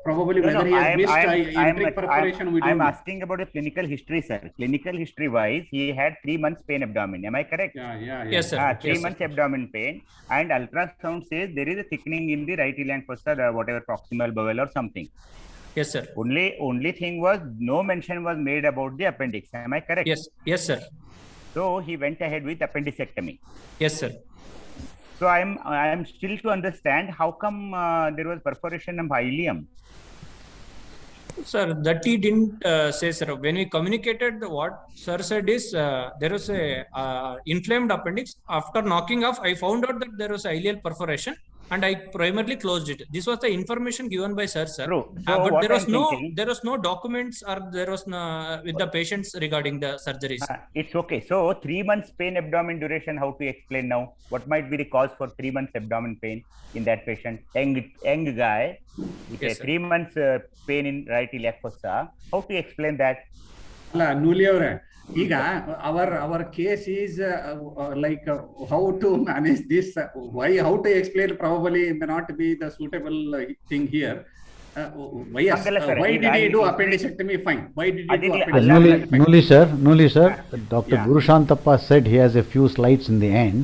Probably whether he has missed intric perforation, we don't
I'm
know.
asking about a clinical history, sir. Clinical history wise, he had 3 months pain abdomen. Am I correct?
Yeah.
Yes, sir.
3
Yes, sir.
months abdomen pain, and ultrasound says there is a thickening in the right iliac fossa, whatever proximal bowel or something.
Yes, sir.
Only thing was no mention was made about the appendix. Am I correct?
Yes. Yes, sir.
So he went ahead with appendicectomy.
Yes, sir.
So I'm still to understand how come there was perforation of ileum.
Sir, that he didn't say, sir. When we communicated, what sir said is there was a inflamed appendix. After knocking off, I found out that there was a ileal perforation, and I primarily closed it. This was the information given by sir.
True. So
But
what
there was
I'm thinking,
there was no documents or there was no with the patients regarding the surgeries.
it's okay. So 3 months pain abdomen duration, how to explain now? What might be the cause for 3 months abdomen pain in that patient? Young guy with
Yes,
a
sir.
3 months pain in right iliac fossa. How to explain that?
ಅಲ್ಲ ನೂಲಿ ಅವರೇ, ಈಗ our case is like how to manage this, how to explain probably may not be the suitable thing here. Why did he do appendectomy? Fine. Why did he do appendectomy?
Nuli sir, Dr.
Yeah.
Guru Shantappa said he has a few slides in the end.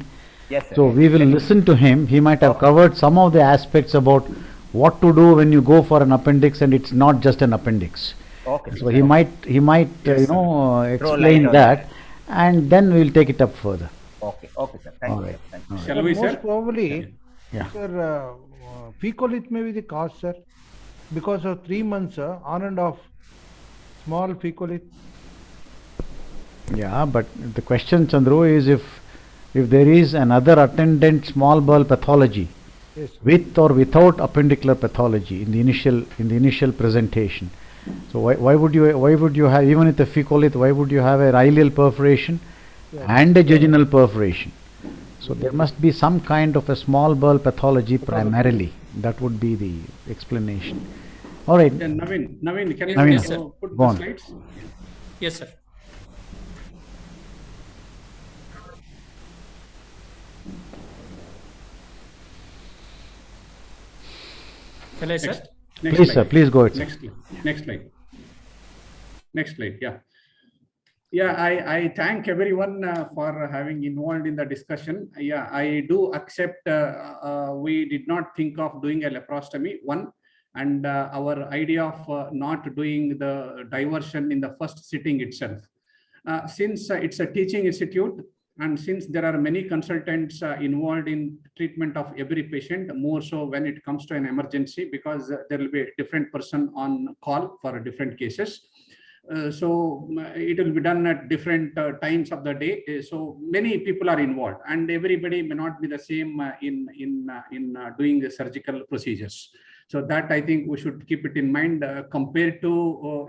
Yes, sir.
So we will listen to him. He might have covered some of the aspects about what to do when you go for an appendix and it's not just an appendix.
Okay.
So he might
Yes,
explain
light on
that, and then we will take it up further.
Okay, sir. Thank
All
you.
right.
Thank you.
Shall we, sir?
Most probably,
Yeah.
sir, fecolith may be the cause, sir, because of 3 months on and off, small fecolith.
Yeah, but the question, Chandru, is if there is another attendant small bowel pathology
Yes.
with or without appendicular pathology in the initial presentation. So why would you have, even with a fecolith, why would you have a ileal perforation and a jejunal perforation? So there must be some kind of a small bowel pathology primarily. That would be the explanation. All right.
Then Naveen, can you
Naveen,
Yes, sir.
put
Go
the
on.
slides?
Yes, sir. Shall I, sir?
Next
Please,
slide.
sir, please go ahead, sir.
Next slide. Yeah. Yeah, I thank everyone for having involved in the discussion. Yeah, I do accept we did not think of doing a laparostomy, one, and our idea of not doing the diversion in the first sitting itself. Since it's a teaching institute, and since there are many consultants involved in treatment of every patient, more so when it comes to an emergency, because there will be a different person on call for different cases. So it will be done at different times of the day. So many people are involved, and everybody may not be the same in doing the surgical procedures. So that I think we should keep it in mind compared to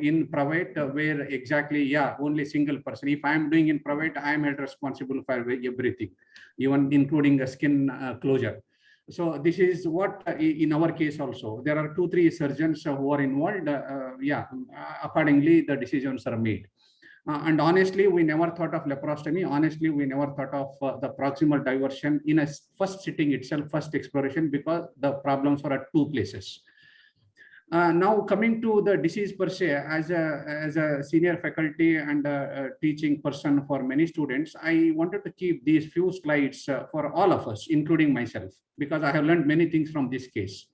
in private, where exactly, yeah, only single person. If I am doing in private, I am held responsible for everything, even including a skin closure. So this is what in our case also, there are 2-3 surgeons who are involved. Accordingly, the decisions are made. And honestly, we never thought of laparostomy. Honestly, we never thought of the proximal diversion in a first sitting itself, first exploration, because the problems were at 2 places. Now coming to the disease per se, as a senior faculty and a teaching person for many students, I wanted to keep these few slides for all of us, including myself, because I have learned many things from this case.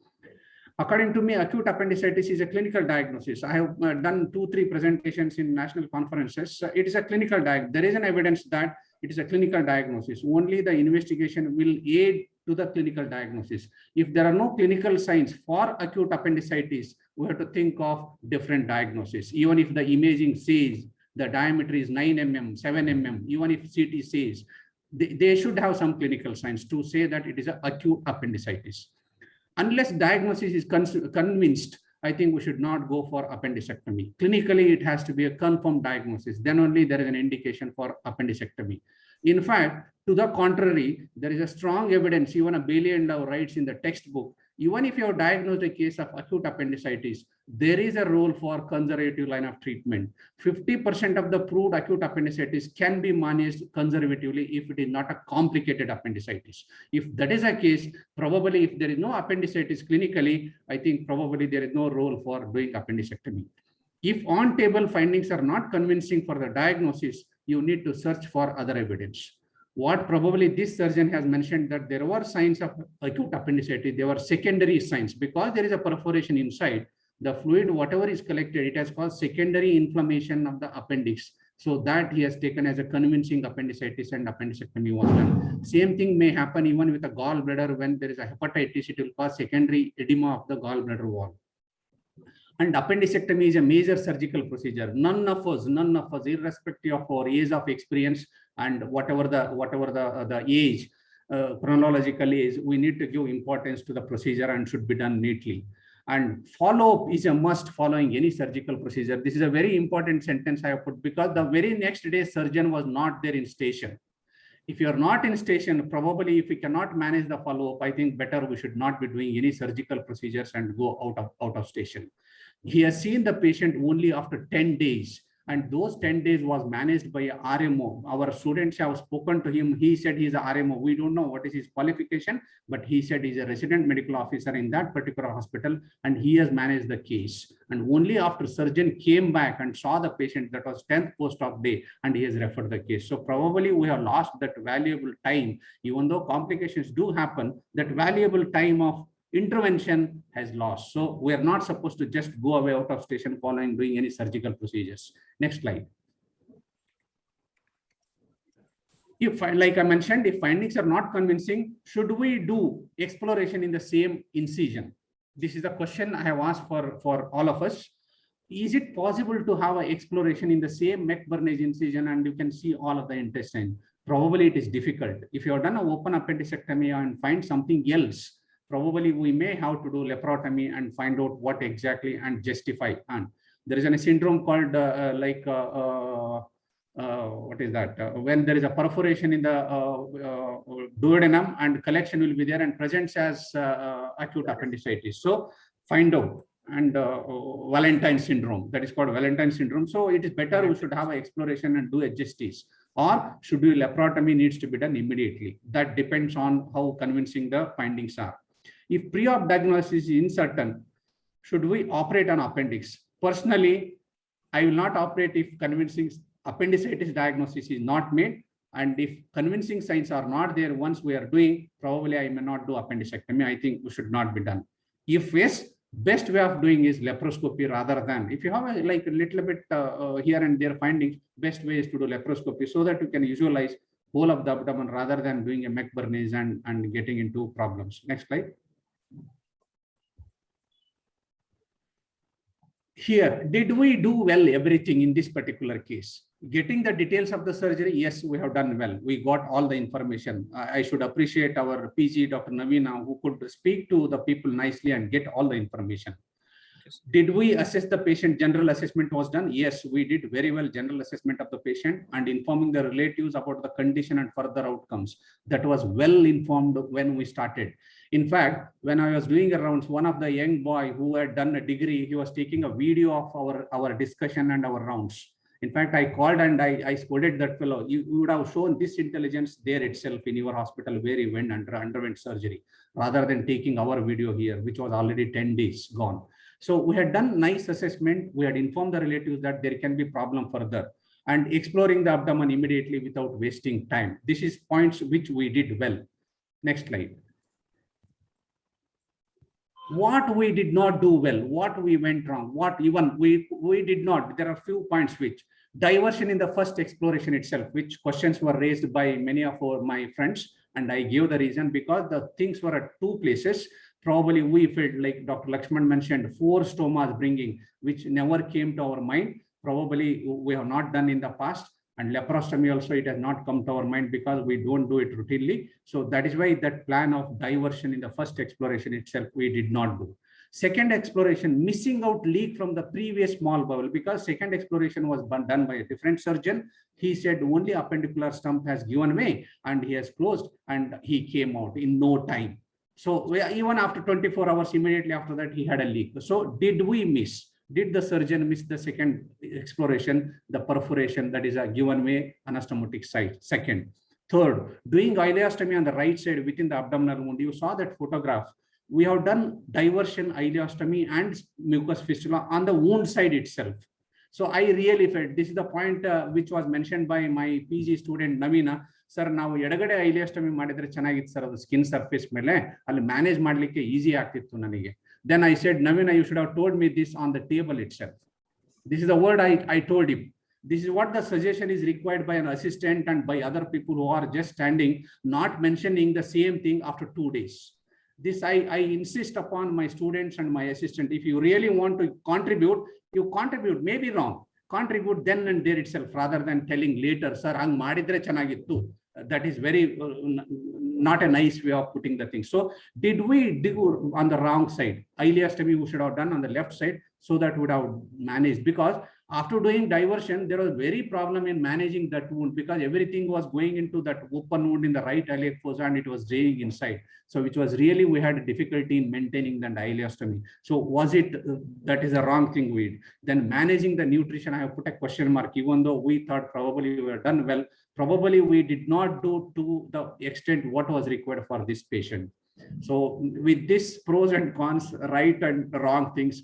According to me, acute appendicitis is a clinical diagnosis. I have done 2-3 presentations in national conferences. It is a clinical diagnosis. There is an evidence that it is a clinical diagnosis. Only the investigation will aid to the clinical diagnosis. If there are no clinical signs for acute appendicitis, we have to think of different diagnosis. Even if the imaging says the diameter is 9 mm, 7 mm, even if CT says, they should have some clinical signs to say that it is an acute appendicitis. Unless diagnosis is convinced, I think we should not go for appendectomy. Clinically, it has to be a confirmed diagnosis. Then only there is an indication for appendectomy. In fact, to the contrary, there is a strong evidence, even a Bailey and Love writes in the textbook, even if you have diagnosed a case of acute appendicitis, there is a role for conservative line of treatment. 50% of the proved acute appendicitis can be managed conservatively if it is not a complicated appendicitis. If that is the case, probably if there is no appendicitis clinically, I think probably there is no role for doing appendectomy. If on-table findings are not convincing for the diagnosis, you need to search for other evidence. What probably this surgeon has mentioned that there were signs of acute appendicitis, there were secondary signs because there is a perforation inside. The fluid, whatever is collected, it has caused secondary inflammation of the appendix. So that he has taken as a convincing appendicitis and appendectomy was done. Same thing may happen even with a gallbladder when there is a hepatitis, it will cause secondary edema of the gallbladder wall. And appendectomy is a major surgical procedure. None of us, irrespective of our age of experience and whatever the age, chronological age, we need to give importance to the procedure and should be done neatly. And follow-up is a must following any surgical procedure. This is a very important sentence I have put because the very next day surgeon was not there in station. If you are not in station, probably if we cannot manage the follow-up, I think better we should not be doing any surgical procedures and go out of station. He has seen the patient only after 10 days. And those 10 days was managed by a RMO. Our students have spoken to him. He said he's a RMO. We don't know what is his qualification, but he said he's a resident medical officer in that particular hospital, and he has managed the case. And only after surgeon came back and saw the patient, that was 10th post-op day, and he has referred the case. So probably we have lost that valuable time. Even though complications do happen, that valuable time of intervention has lost. So we are not supposed to just go away out of station following doing any surgical procedures. Next slide. If, like I mentioned, if findings are not convincing, should we do exploration in the same incision? This is the question I have asked for all of us. Is it possible to have an exploration in the same McBurney incision and you can see all of the intestine? Probably it is difficult. If you have done an open appendicectomy and find something else, probably we may have to do laparotomy and find out what exactly and justify. And there is a syndrome called what is that? When there is a perforation in the duodenum and collection will be there and presents as acute appendicitis. So find out. And Valentine syndrome, that is called Valentine syndrome. So it is better we should have an exploration and do a justice, or should we laparotomy needs to be done immediately. That depends on how convincing the findings are. If pre-op diagnosis is uncertain, should we operate on appendix? Personally, I will not operate if convincing appendicitis diagnosis is not made. And if convincing signs are not there once we are doing, probably I may not do appendicectomy. I think we should not be done. If yes, best way of doing is laparoscopy rather than, if you have a little bit here and there findings, best way is to do laparoscopy so that you can visualize whole of the abdomen rather than doing a McBurney and getting into problems. Next slide. Here, did we do well everything in this particular case? Getting the details of the surgery, yes, we have done well. We got all the information. I should appreciate our PG, Dr. Navina, who could speak to the people nicely and get all the information. Yes. Did we assess the patient? General assessment was done. Yes, we did very well general assessment of the patient and informing the relatives about the condition and further outcomes. That was well informed when we started. In fact, when I was doing the rounds, one of the young boy who had done a degree, he was taking a video of our discussion and our rounds. In fact, I called and I scolded that fellow. You would have shown this intelligence there itself in your hospital where he went underwent surgery, rather than taking our video here, which was already 10 days gone. So we had done nice assessment. We had informed the relatives that there can be problem further and exploring the abdomen immediately without wasting time. This is points which we did well. Next slide. What we did not do well, what we went wrong, what even we did not. There are few points which diversion in the first exploration itself, which questions were raised by many of my friends, and I gave the reason because the things were at two places. Probably we felt like Dr. Lakshman mentioned 4 stomas bringing, which never came to our mind. Probably we have not done in the past. And laparoscopy also, it has not come to our mind because we don't do it routinely. So that is why that plan of diversion in the first exploration itself, we did not do. Second exploration, missing out leak from the previous small bowel, because second exploration was done by a different surgeon. He said only appendicular stump has given way and he has closed and he came out in no time. So even after 24 hours, immediately after that, he had a leak. So did we miss? Did the surgeon miss the second exploration, the perforation that is a given way anastomotic site? Second. Third, doing ileostomy on the right side within the abdominal wound. You saw that photograph. We have done diversion, ileostomy and mucus fistula on the wound side itself. So I really felt this is the point which was mentioned by my PG student Navina. Sir, ನಾವು ಎಡಗಡೆ ileostomy ಮಾಡಿದ್ರೆ ಚೆನ್ನಾಗಿತ್ತು sir, ಅದು skin surface ಮೇಲೆ ಅಲ್ಲಿ manage ಮಾಡಲಿಕ್ಕೆ easy ಆಗ್ತಿತ್ತು ನನಗೆ. Then I said, Navina, you should have told me this on the table itself. This is the word I told him. This is what the suggestion is required by an assistant and by other people who are just standing, not mentioning the same thing after 2 days. This I insist upon my students and my assistant. If you really want to contribute, you contribute, maybe wrong. Contribute then and there itself, rather than telling later, sir, hang madidre chanagittu. That is very not a nice way of putting the thing. So did we do on the wrong side? Ileostomy we should have done on the left side, so that would have managed, because after doing diversion, there was very problem in managing that wound, because everything was going into that open wound in the right iliac fossa and it was draining inside. So which was really, we had difficulty in maintaining the ileostomy. So was it, that is the wrong thing we did. Then managing the nutrition, I have put a question mark, even though we thought probably we were done well, probably we did not do to the extent what was required for this patient. So with this pros and cons, right and wrong things,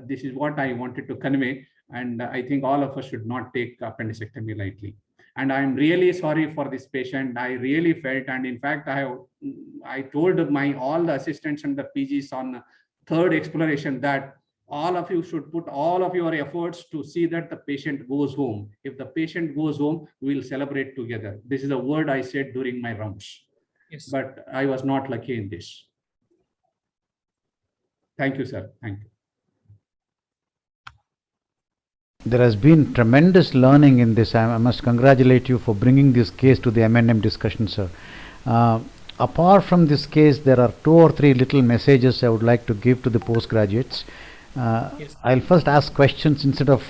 this is what I wanted to convey. And I think all of us should not take appendicectomy lightly. And I'm really sorry for this patient. I really felt, and in fact, I told all the assistants and the PGs on third exploration that all of you should put all of your efforts to see that the patient goes home. If the patient goes home, we'll celebrate together. This is a word I said during my rounds.
Yes.
But I was not lucky in this. Thank you, sir. Thank you.
There has been tremendous learning in this. I must congratulate you for bringing this case to the M&M discussion, sir. Apart from this case, there are 2 or 3 little messages I would like to give to the postgraduates.
Yes.
I'll first ask questions instead of,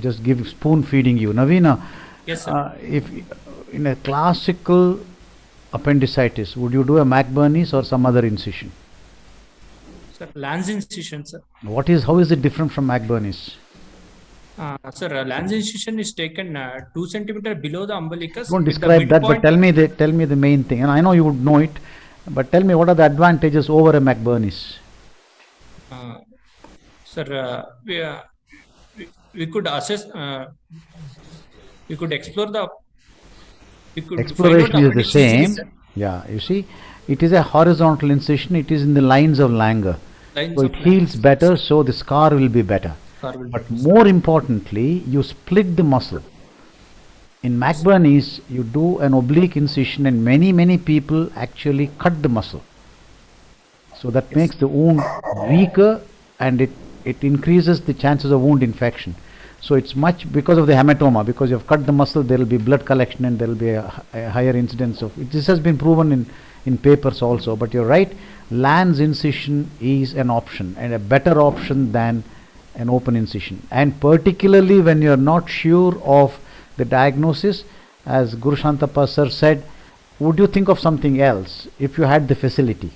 just give spoon feeding you. Navina,
Yes, sir.
if in a classical appendicitis, would you do a McBurney's or some other incision?
Sir, Lanz incision, sir.
How is it different from McBurney's?
Sir, Lanz incision is taken 2 centimeters below the umbilicus.
Don't
with the
describe that, but
midpoint-
tell me the main thing. And I know you would know it, but tell me what are the advantages over a McBurney's?
Sir, we could assess, we could explore the, we could
Exploration
find out
is the same.
sir.
Yeah, you see, it is a horizontal incision. It is in the lines of Langer.
Lines
So
of
it heals
Lanz.
better, so the scar will be better.
Scar will
But
be-
more importantly, you split the muscle. In McBurney's, you do an oblique incision, and many people actually cut the muscle. So that makes the wound weaker, and it increases the chances of wound infection. So it's much because of the hematoma, because you have cut the muscle, there will be blood collection and there will be a higher incidence of it. This has been proven in papers also. But you're right, Lanz incision is an option, and a better option than an open incision. And particularly when you're not sure of the diagnosis, as Guru Shantappa sir said, would you think of something else if you had the facility?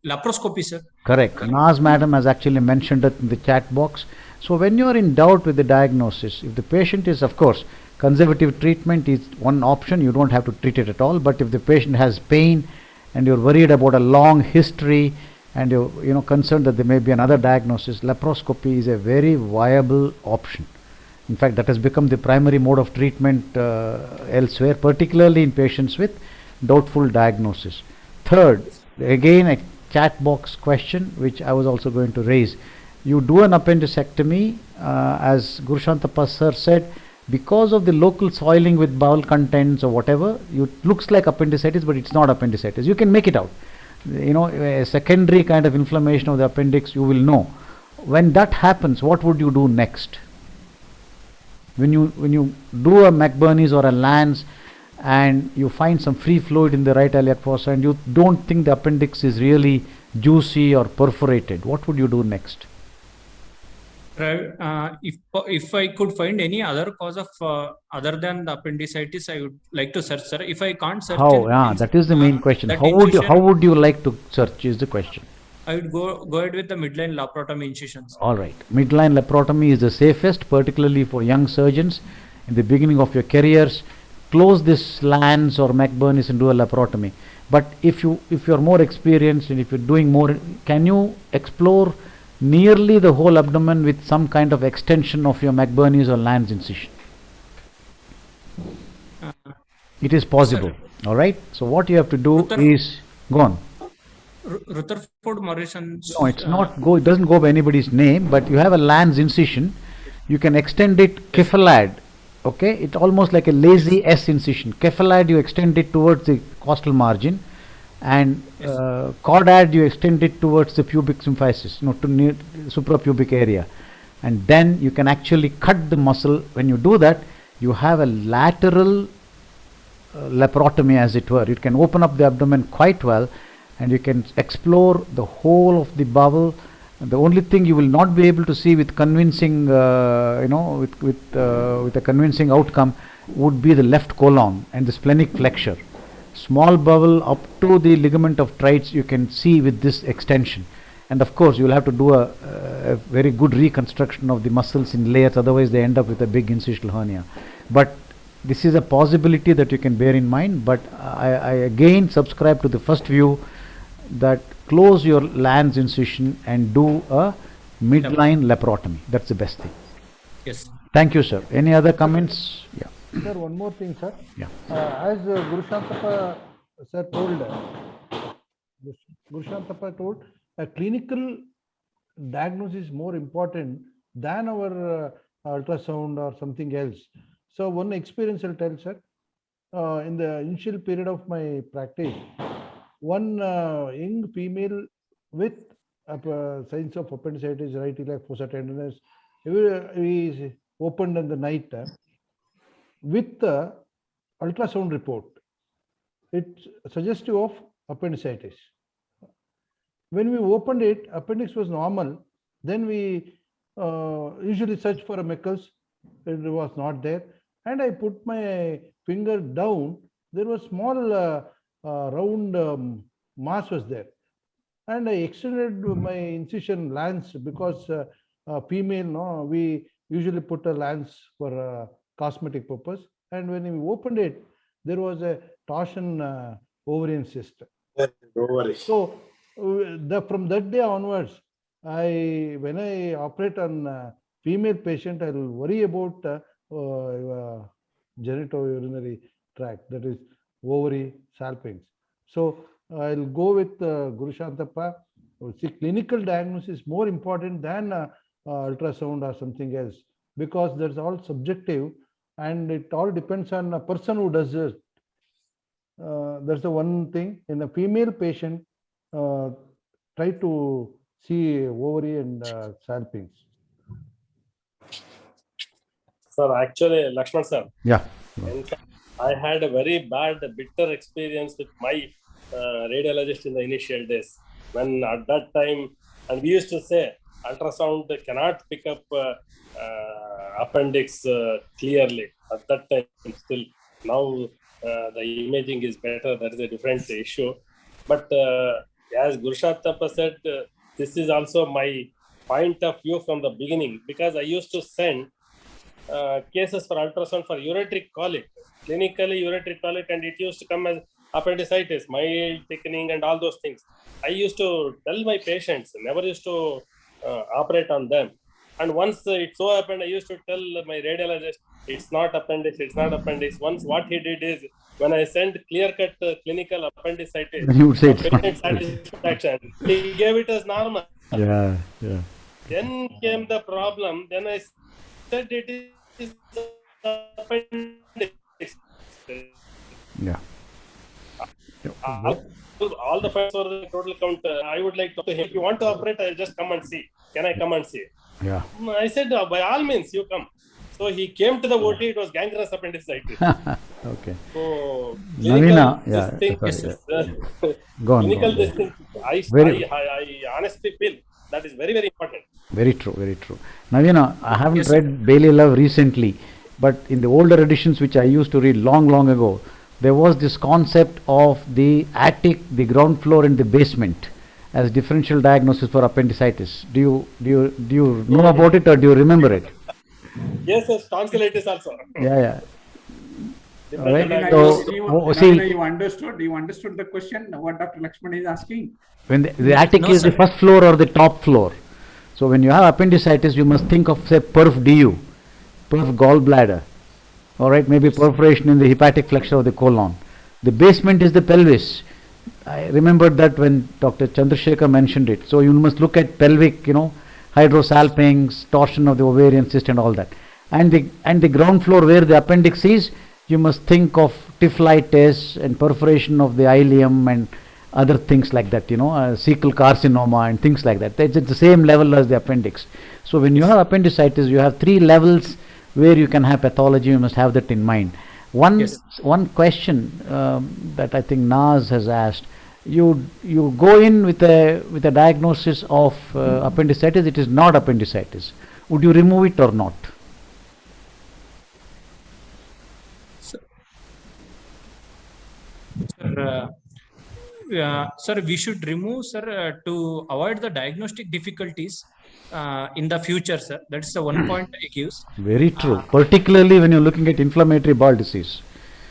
Laparoscopy, sir.
Correct. Naz madam has actually mentioned it in the chat box. So when you are in doubt with the diagnosis, if the patient is, of course, conservative treatment is one option, you don't have to treat it at all. But if the patient has pain and you're worried about a long history and you're concerned that there may be another diagnosis, laparoscopy is a very viable option. In fact, that has become the primary mode of treatment elsewhere, particularly in patients with doubtful diagnosis. Third, again a chat box question which I was also going to raise. You do an appendicectomy, as Guru Shantappa sir said, because of the local soiling with bowel contents or whatever, it looks like appendicitis, but it's not appendicitis. You can make it out. A secondary kind of inflammation of the appendix, you will know. When that happens, what would you do next? When you do a McBurney's or a Lanz and you find some free fluid in the right iliac fossa and you don't think the appendix is really juicy or perforated, what would you do next?
If I could find any other cause of other than the appendicitis, I would like to search, sir. If I can't search,
How? Yeah, that is the main question.
that
How would you like to search is the question.
I would go ahead with the midline laparotomy incisions.
All right. Midline laparotomy is the safest, particularly for young surgeons in the beginning of your careers. Close this Lanz or McBurney's and do a laparotomy. But if you're more experienced and if you're doing more, can you explore nearly the whole abdomen with some kind of extension of your McBurney's or Lanz incision? It is possible. All right. So what you have to do is go on.
Rutherford Morrison.
No, it's not go. It doesn't go by anybody's name, but you have a Lanz incision. You can extend it Kefalad okay, it's almost like a lazy S incision. Cephalad, you extend it towards the costal margin, and caudad, you extend it towards the pubic symphysis, to near suprapubic area, and then you can actually cut the muscle. When you do that, you have a lateral laparotomy, as it were. You can open up the abdomen quite well, and you can explore the whole of the bowel. The only thing you will not be able to see with convincing, with a convincing outcome would be the left colon and the splenic flexure. Small bowel up to the ligament of Treitz you can see with this extension. And of course, you will have to do a very good reconstruction of the muscles in layers, otherwise they end up with a big incisional hernia. But this is a possibility that you can bear in mind, but I again subscribe to the first view, that close your Lanz incision and do a midline laparotomy. That's the best thing.
Yes.
Thank you, sir. Any other comments? Yeah.
Sir, one more thing, sir.
Yeah.
As Guru Shantappa sir told, a clinical diagnosis is more important than our ultrasound or something else. So one experience I'll tell, sir. In the initial period of my practice, one young female with signs of appendicitis, right iliac fossa tenderness, we opened in the night with the ultrasound report. It's suggestive of appendicitis. When we opened it, appendix was normal. Then we usually search for a Meckel's. It was not there. And I put my finger down. There was small round mass was there. And I extended my incision Lanz, because female, no, we usually put a Lanz for cosmetic purpose. And when we opened it, there was a torsion ovarian cyst. So from that day onwards, when I operate on female patient, I will worry about genitourinary tract, that is ovary, salpinx. So I'll go with Guru Shantappa. See, clinical diagnosis is more important than ultrasound or something else, because that's all subjective and it all depends on a person who does it. That's the one thing. In a female patient, try to see ovary and salpinx.
Sir, actually, Lakshman sir.
Yeah.
In fact, I had a very bad, bitter experience with my radiologist in the initial days. When at that time, and we used to say, ultrasound cannot pick up appendix clearly. At that time, still now the imaging is better. That is a different issue. But as Guru Shantappa said, this is also my point of view from the beginning, because I used to send cases for ultrasound for ureteric colic, clinically ureteric colic, and it used to come as appendicitis, mild thickening, and all those things. I used to tell my patients, never used to operate on them. And once it so happened, I used to tell my radiologist, it's not appendix, it's not appendix. Once what he did is, when I sent clear-cut clinical appendicitis,
Then you would say it's
patient satisfaction, he gave it as normal.
Yeah, yeah.
Then came the problem. Then I said it is appendix.
Yeah.
All the facts for the total count. I would like to, if you want to operate, I'll just come and see. Can I come and see?
Yeah.
I said, by all means, you come. So he came to the OT, it was gangrenous appendicitis.
Okay.
So,
Navina,
clinical,
yeah,
this thing
sorry,
is,
Go on.
clinical,
Go on.
this thing, I honestly feel that is very, very important.
Very true, very true. Navina, I haven't
Yes,
read Bailey Love recently, but in the older editions which I used to read long ago, there was this concept of the attic, the ground floor, and the basement as differential diagnosis for appendicitis. Do you know about it, or do you remember it?
Yes, yes, tonsillitis also.
Yeah.
Different
Alright.
diagnosis.
So, see,
You understood the question, what Dr. Lakshman is asking?
when the attic
No,
is the
sir.
first floor or the top floor. So when you have appendicitis, you must think of, say, perf DU, perf gallbladder, all right, maybe perforation in the hepatic flexure of the colon. The basement is the pelvis. I remembered that when Dr. Chandrasekhar mentioned it. So you must look at pelvic, hydrosalpinx, torsion of the ovarian cyst and all that. and the ground floor where the appendix is, you must think of typhlitis and perforation of the ileum and other things like that, cecal carcinoma and things like that. It's at the same level as the appendix. So when you have appendicitis, you have 3 levels where you can have pathology. You must have that in mind. One question that I think Naz has asked: you go in with a diagnosis of appendicitis. It is not appendicitis. Would you remove it or not?
Sir, we should remove, sir, to avoid the diagnostic difficulties in the future, sir. That's the one point I give.
Very true. Particularly when you're looking at inflammatory bowel disease.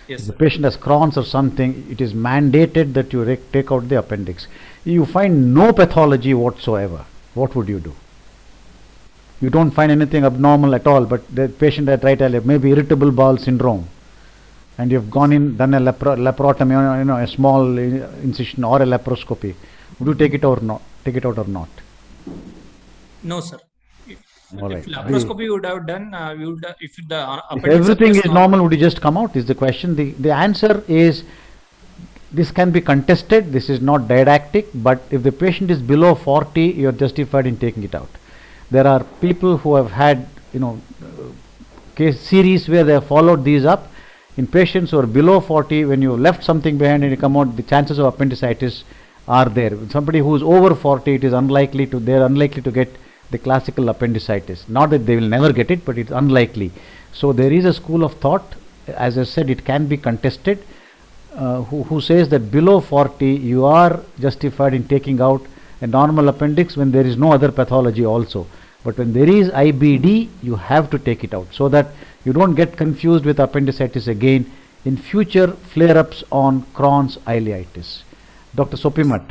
Yes,
If
sir.
the patient has Crohn's or something, it is mandated that you take out the appendix. You find no pathology whatsoever. What would you do? You don't find anything abnormal at all, but the patient at right elbow, maybe irritable bowel syndrome, and you've gone in, done a laparotomy, a small incision or a laparoscopy. Would you take it or not? Take it out or not?
No, sir.
All
If
right.
laparoscopy would have done, we would. If the
If everything is normal, would you just come out? Is the question. The answer is, this can be contested. This is not didactic, but if the patient is below 40, you are justified in taking it out. There are people who have had, case series where they have followed these up. In patients who are below 40, when you left something behind and you come out, the chances of appendicitis are there. Somebody who is over 40, they are unlikely to get the classical appendicitis. Not that they will never get it, but it's unlikely. So there is a school of thought, as I said, it can be contested, who says that below 40 you are justified in taking out a normal appendix when there is no other pathology also. But when there is IBD, you have to take it out so that you don't get confused with appendicitis again in future flare-ups on Crohn's ileitis. Dr. Sopimat.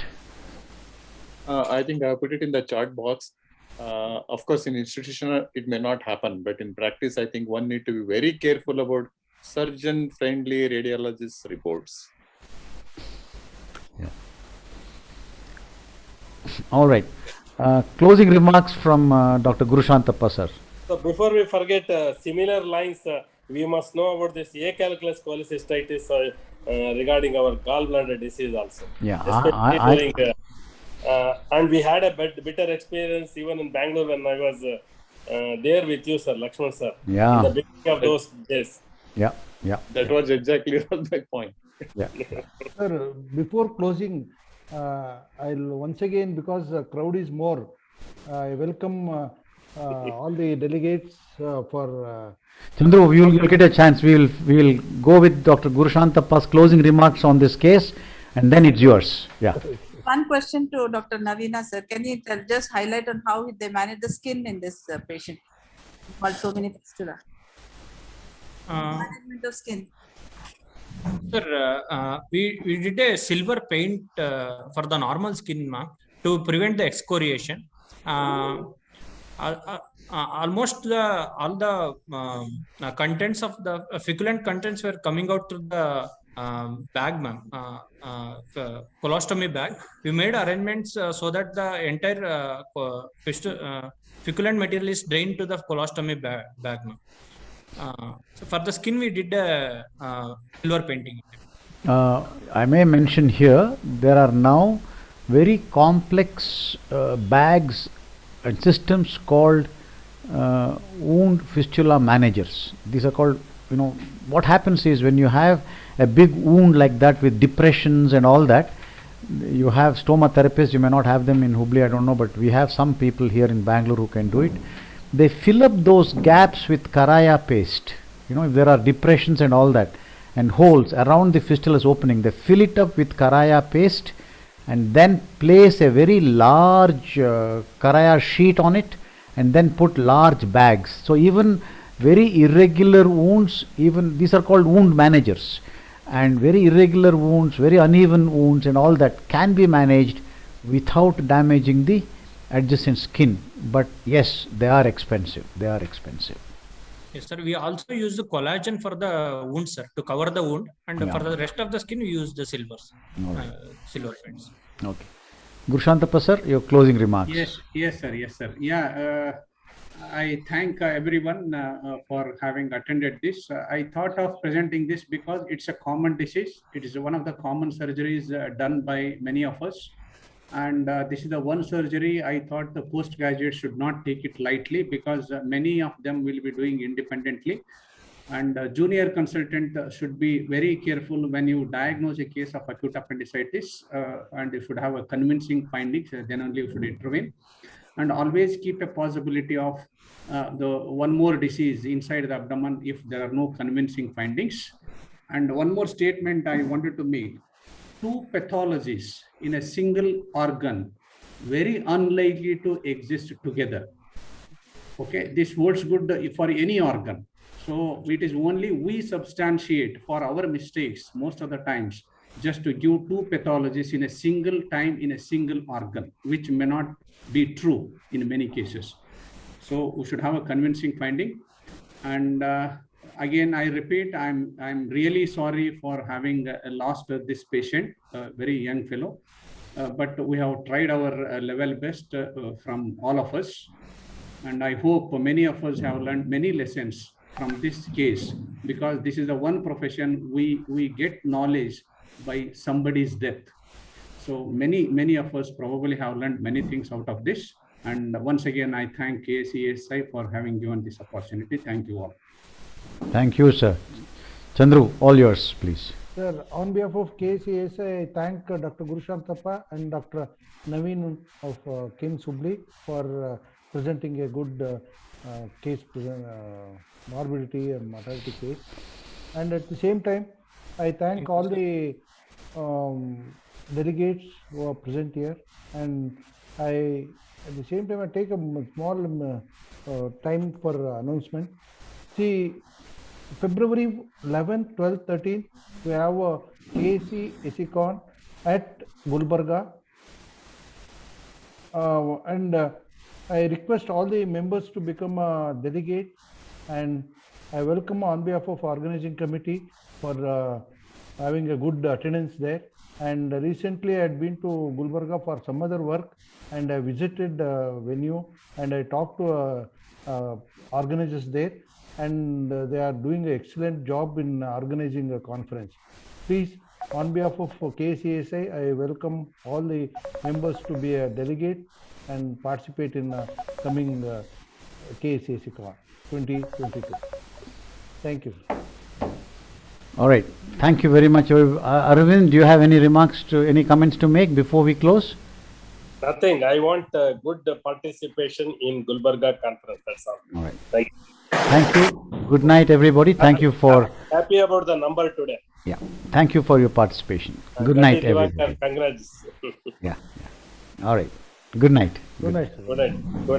I think I put it in the chat box. Of course, in institutional, it may not happen, but in practice, I think one need to be very careful about surgeon-friendly radiologist reports.
Yeah. All right. Closing remarks from Dr. Gurushantappa, sir.
So before we forget, similar lines, we must know about this acalculous cholecystitis regarding our gallbladder disease also.
Yeah,
Especially during, and we had a bitter experience even in Bangalore when I was there with you, sir, Lakshman sir.
Yeah.
In the beginning of those days.
Yeah, yeah.
That was exactly my point.
Yeah.
Sir, before closing, I'll once again, because the crowd is more, I welcome all the delegates for.
Chandru, you'll get a chance. We will go with Dr. Gurushantappa's closing remarks on this case, and then it's yours. Yeah.
One question to Dr. Navina, sir. Can you just highlight on how they manage the skin in this patient? Got so many fistula. Management of skin.
Sir, we did a silver paint for the normal skin to prevent the excoriation. Almost all the contents of the feculent contents were coming out through the bag, ma'am, colostomy bag. We made arrangements so that the entire feculent material is drained to the colostomy bag, ma'am. So for the skin, we did silver painting.
I may mention here, there are now very complex bags and systems called wound fistula managers. These are called, what happens is when you have a big wound like that with depressions and all that, you have stoma therapists. You may not have them in Hubli, I don't know, but we have some people here in Bangalore who can do it. They fill up those gaps with Karaya paste. If there are depressions and all that, and holes around the fistula's opening, they fill it up with Karaya paste and then place a very large Karaya sheet on it and then put large bags. So even very irregular wounds, even these are called wound managers, and very irregular wounds, very uneven wounds and all that can be managed without damaging the adjacent skin. But yes, they are expensive.
Yes, sir. We also use the collagen for the wound, sir, to cover the wound, and for the rest of the skin, we use the silvers, silver paints.
Okay. Gurushantappa, sir, your closing remarks.
Yes, sir. Yeah. I thank everyone for having attended this. I thought of presenting this because it's a common disease. It is one of the common surgeries done by many of us. And this is the one surgery I thought the postgraduates should not take it lightly, because many of them will be doing independently. And junior consultant should be very careful when you diagnose a case of acute appendicitis, and you should have a convincing findings, then only you should intervene. And always keep a possibility of the one more disease inside the abdomen if there are no convincing findings. And one more statement I wanted to make: two pathologies in a single organ, very unlikely to exist together. Okay, this holds good for any organ. So it is only we substantiate for our mistakes most of the times, just to give two pathologies in a single time in a single organ, which may not be true in many cases. So we should have a convincing finding. And again, I repeat, I'm really sorry for having lost this patient, a very young fellow. But we have tried our level best from all of us. And I hope many of us have learned many lessons from this case, because this is the one profession we get knowledge by somebody's death. So many of us probably have learned many things out of this. And once again, I thank KCSI for having given this opportunity. Thank you all.
Thank you, sir. Chandru, all yours, please.
Sir, on behalf of KCSI, I thank Dr. Gurushantappa and Dr. Naveen of KIMS Hubli for presenting a good case, morbidity and mortality case. And at the same time, I thank all the delegates who are present here. And at the same time, I take a small time for announcement. See, February 11th, 12th, 13th, we have a KC ESICON at Gulbarga. And I request all the members to become a delegate, and I welcome on behalf of organizing committee for having a good attendance there. And recently I had been to Gulbarga for some other work, and I visited the venue and I talked to organizers there, and they are doing an excellent job in organizing a conference. Please, on behalf of KCSI, I welcome all the members to be a delegate and participate in coming KCSI 2022. Thank you.
All right. Thank you very much. Arvind, do you have any any comments to make before we close?
Nothing. I want good participation in Gulbarga conference. That's all.
All right.
Thank you.
Thank you. Good night, everybody. Thank you for.
Happy about the number today.
Yeah. Thank you for your participation. Good night, everybody.
Congrats.
Yeah. All right. Good night.
Good night, sir.
Good night. Good night.